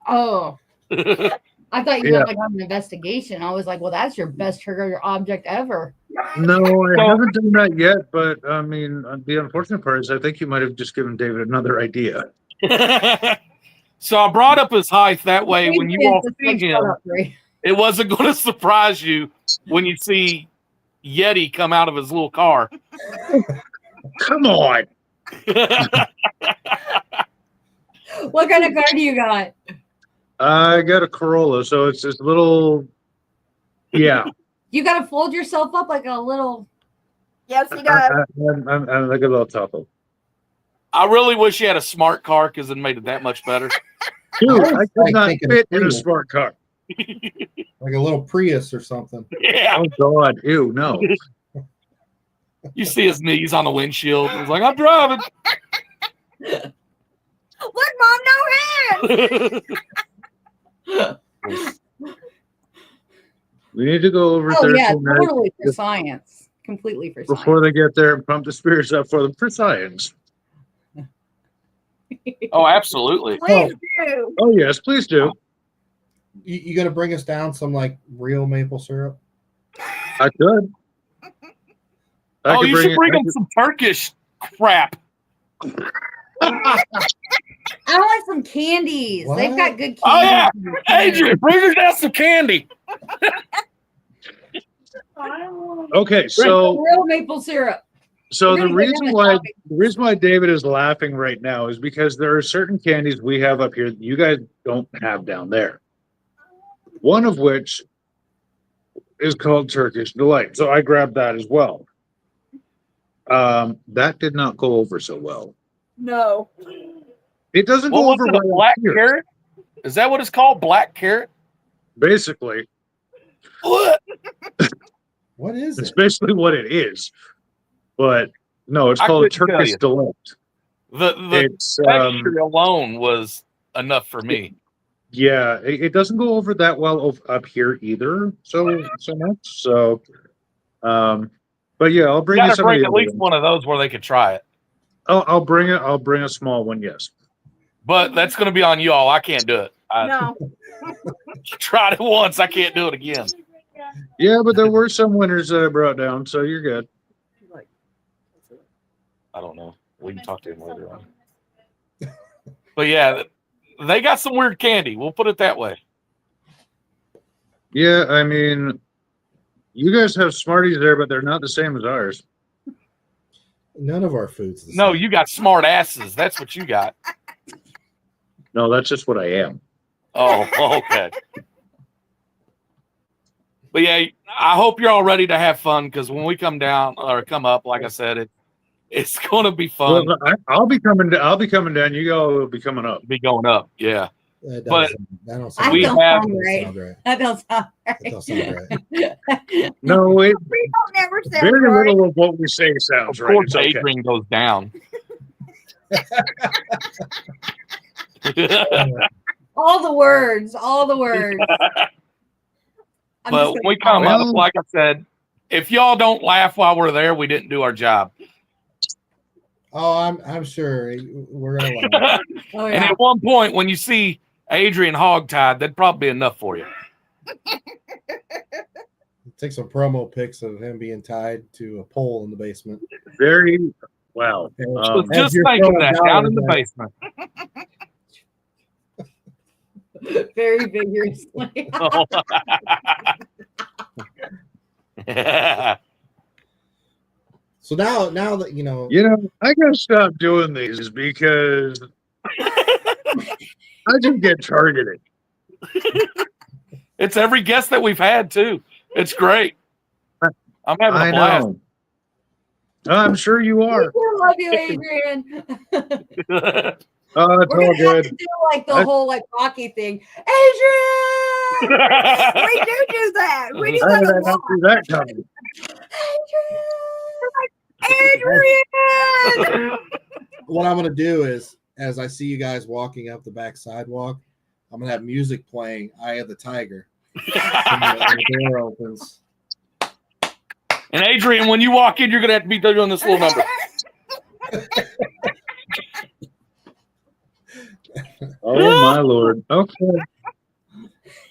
Oh, I thought you Yeah. were like on an investigation. I was like, well, that's your best trigger object ever. No, I So- haven't done that yet, but I mean, the unfortunate part is I think you might have just given David another idea. So I brought up his height that way when you all Just see like, shut him, up, Brie. it wasn't going to surprise you when you see Yeti come out of his little car. Come on. What kind of car do you got? I got a Corolla, so it's this little. Yeah, You got to fold yourself up like a little. Yes, he does. I'm like a little taco. I really wish you had a smart car because it made it that much better. Dude, was I could like not thinking fit in a Prius. smart car. Like a little Prius or something. Yeah. Oh God, ew, no. You see his knees on the windshield. He's like, I'm driving. Look, Mom, no hands. We need to go over Oh, yeah, Thursday night totally for science. Completely for science. before they get there and pump the spirits up for them for science. Oh, absolutely. Please do. Oh yes, please do. You gonna bring us down some like real maple syrup? I could. Oh, you should bring I him some Turkish crap. I want some candies. What? They've got good candies. Oh, yeah. in the Adrian, bring her down some candy. Okay, so real maple syrup. so We're the gonna go down the reason why David is laughing right now is because there are certain candies we have up here that you guys don't have down there. One of which is called Turkish Delight. So I grabbed that as well. That did not go over so well. No. It doesn't What go was over it, a well black here, carrot? Is that what it's called? Black carrot? basically. What? What is It's it? basically what it is. But no, it's I called a couldn't tell Turkish you. Delight. The It's texture alone was enough for me. yeah, it doesn't go over that well up here either. So much. So but yeah, I'll You bring you got to some of bring the at other least ones. one of those where they could try it. I'll bring it. I'll bring a small one. Yes. But that's going to be on y'all. I can't do it. I No. tried it once. I can't do it again. Yeah, but there were some winners that I brought down, so you're good. I don't know. We can talk to him later on. But yeah, they got some weird candy. We'll put it that way. Yeah, I mean, you guys have Smarties there, but they're not the same as ours. None of our foods. the No, same. you got smart asses. That's what you got. No, that's just what I am. Oh, okay. But yeah, I hope you're all ready to have fun because when we come down or come up, like I said, it's going to be fun. Well, I'll be coming. I'll be coming down. You all will be coming up. Be going up. Yeah. That but don't I sound we don't have- sound right. sound right. That don't sound That right. don't sound right. No, We don't never sound very right. little of what we say sounds Of right. course, It's okay. Adrian goes down. All the words. All the words. I'm But just when gonna we come Well- up, like I said, if y'all don't laugh while we're there, we didn't do our job. Oh, I'm sure we're gonna laugh. Oh, And yeah. at one point, when you see Adrian hogtied, that'd probably be enough for you. Take some promo pics of him being tied to a pole in the basement. Very well. So As just you're think of throwing that down in the dollars basement. Very vigorously. So now that you know, I gotta stop doing these because I just get targeted. It's every guest that we've had too. It's great. I'm having I a blast. know. I'm sure you I are. love you, Adrian. Oh, it's We're all gonna have to good. do like the I- whole like Rocky thing. Adrian! We do that. We do How that did a I lot. not see that coming? Adrian! what I'm gonna do is, as I see you guys walking up the back sidewalk, I'm gonna have music playing "Eye of the Tiger" when the door opens. And Adrian, when you walk in, you're gonna have to be doing this little number. Oh my lord. Okay.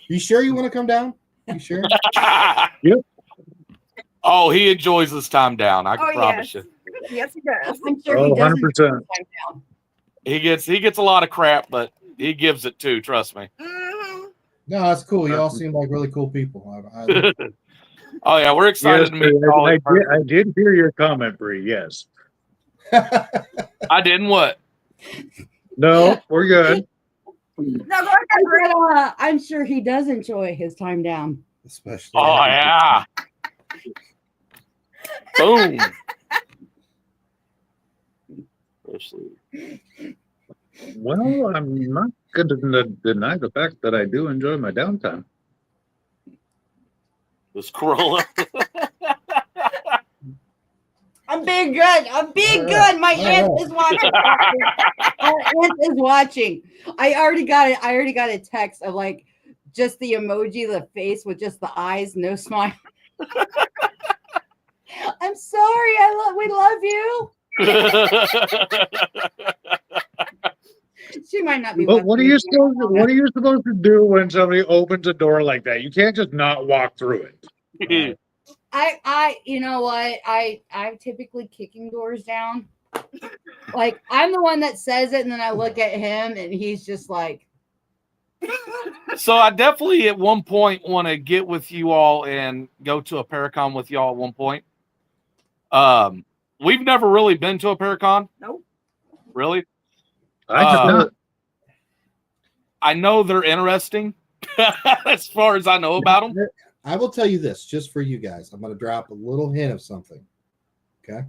You sure you want to come down? You sure? Oh, he enjoys his time down. I can Oh, promise yes. you. Yes, he does. I'm sure Oh, he doesn't 100%. time down. He gets a lot of crap, but he gives it too. Trust me. Mhm. No, that's cool. You all seem like really cool people. I look forward- Oh yeah, we're excited Yes, to meet you all. I did hear your comment, Brie. Yes. I didn't what? No, we're good. No, go ahead, I Brie. said, I'm sure he does enjoy his time down. Especially. Oh yeah. Boom. Well, I'm not going to deny the fact that I do enjoy my downtime. This Corolla. I'm being good. I'm being All right. good. My All aunt right. is watching. Our aunt is watching. I already got a text of like just the emoji, the face with just the eyes, no smile. I'm sorry. We love you. She might not be. But what are watching you it now. what are you supposed to do when somebody opens a door like that? You can't just not walk through it. You know what? I'm typically kicking doors down. Like I'm the one that says it, and then I look at him, and he's just like, So I definitely at one point want to get with you all and go to a Paracon with y'all at one point. We've never really been to a Paracon. Nope. Really? I have not. I know they're interesting as far as I know about them. I will tell you this just for you guys. I'm going to drop a little hint of something. Okay.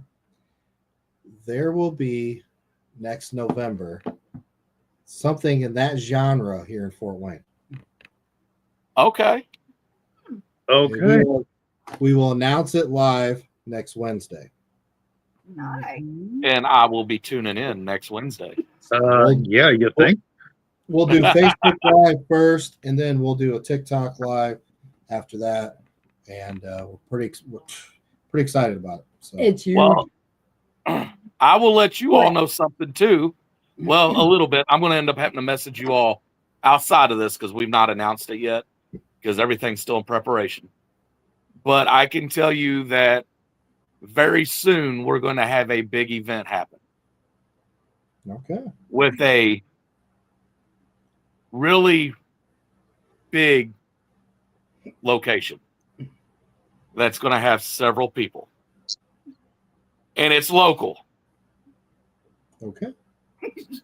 There will be next November something in that genre here in Fort Wayne. Okay. Okay. We will announce it live next Wednesday. Nice. And I will be tuning in next Wednesday. Yeah, you think? We'll do Facebook Live first, and then we'll do a TikTok Live after that. And we're pretty excited about it. So "It's you." Well, I will let you all know something too. Well, a little bit. I'm going to end up having to message you all outside of this because we've not announced it yet because everything's still in preparation. But I can tell you that very soon we're going to have a big event happen okay. with a really big location that's going to have several people. And it's local. Okay.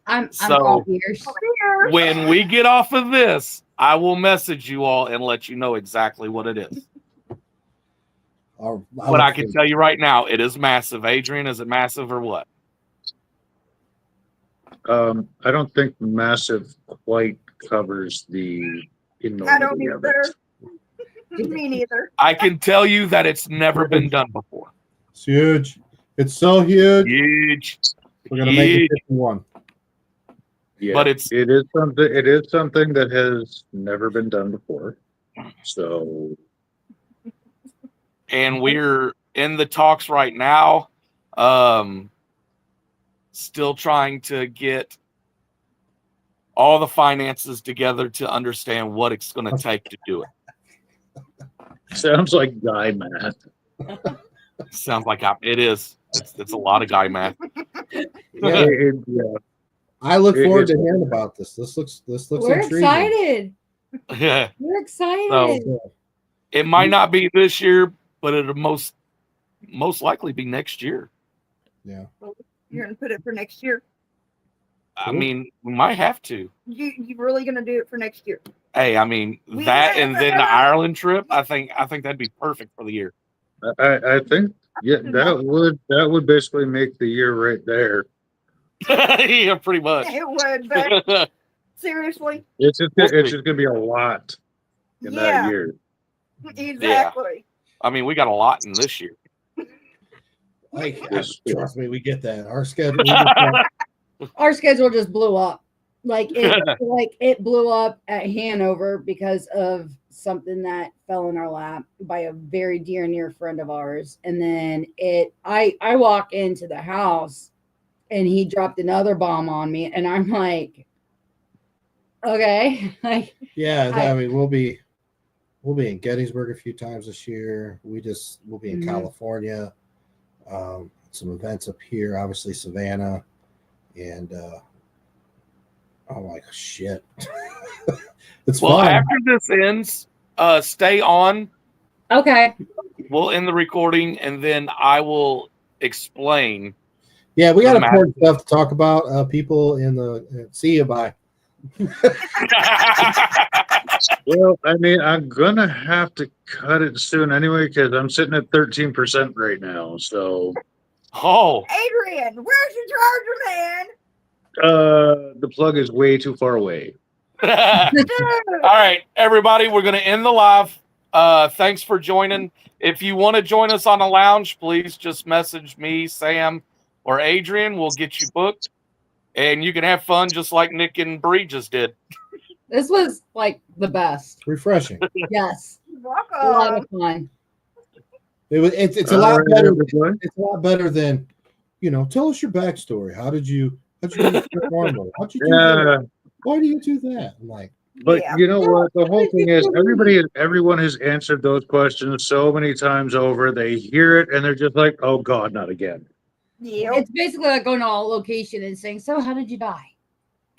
I'm So- all ears. When we get off of this, I will message you all and let you know exactly what it is. But I can tell you right now, it is massive. Adrian, is it massive or what? I don't think massive quite covers the I don't enormity of either. it. Me neither. I can tell you that it's never been done before. It's huge. It's so huge. Huge. We're gonna make Huge. it different one. Yeah, But it is something that has never been done before. So And we're in the talks right now. Still trying to get all the finances together to understand what it's going to take to do it. sounds like guy math. Sounds like it is. It's a lot of guy math. Yeah. Yeah. I look It- forward to it's- hearing about this. This looks We're intriguing. excited. Yeah. We're excited. So- It might not be this year, but it'll most likely be next year. Yeah. You're gonna put it for next year. I mean, we might have to. You really gonna do it for next year? Hey, I mean that, and then the Ireland trip. I think that'd be perfect for the year. I think that would basically make the year right there. Yeah, pretty much. It would, but seriously, It's just gonna be a lot in that yeah, year. exactly. I mean, we got a lot in this year. Like, Yes. trust me, we get that. Our schedule. Our schedule just blew up. It blew up at Hanover because of something that fell in our lap by a very dear near friend of ours. And then I walk into the house and he dropped another bomb on me, and I'm like, Okay. Like, Yeah, I- I mean, we'll be in Gettysburg a few times this year. We'll be in Mhm. California. Some events up here, obviously Savannah, and I'm like, shit. It's Well, fun. after this ends, stay on. okay. We'll end the recording, and then I will explain. Yeah, we the got map. important stuff to talk about. People in the see you. Bye. Well, I mean, I'm gonna have to cut it soon anyway because I'm sitting at 13% right now. So, Oh, Adrian, where's your charger, man? the plug is way too far away. all right, everybody, we're going to end the live. Thanks for joining. If you want to join us on the lounge, please just message me, Sam, or Adrian. We'll get you booked, and you can have fun just like Nick and Brie just did. This was like the best. Refreshing. Yes. A lot Welcome. of fun. It's a lot All right, better. everybody. It's a lot better than, tell us your backstory. How'd you do paranormal? How'd you do that? Yeah, Why do you do that? I'm like, but Yeah. you know what? The whole thing is everyone has answered those questions so many times over. They hear it and they're just like, "Oh God, not again." Yep. It's basically like going to a location and saying, "So, how did you die?"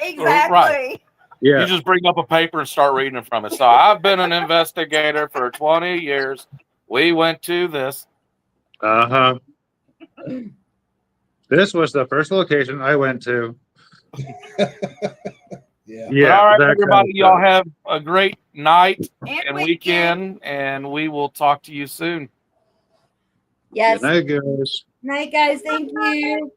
Exactly. Yeah. You just bring up a paper and start reading from it. So I've been an investigator for 20 years. We went to this. Uh-huh. This was the first location I went to. yeah. But Yeah. all right, that kind everybody, of y'all stuff. have a great night And and weekend, and we will talk to you soon. Yes. Good night, guys. Night, guys. Thank you.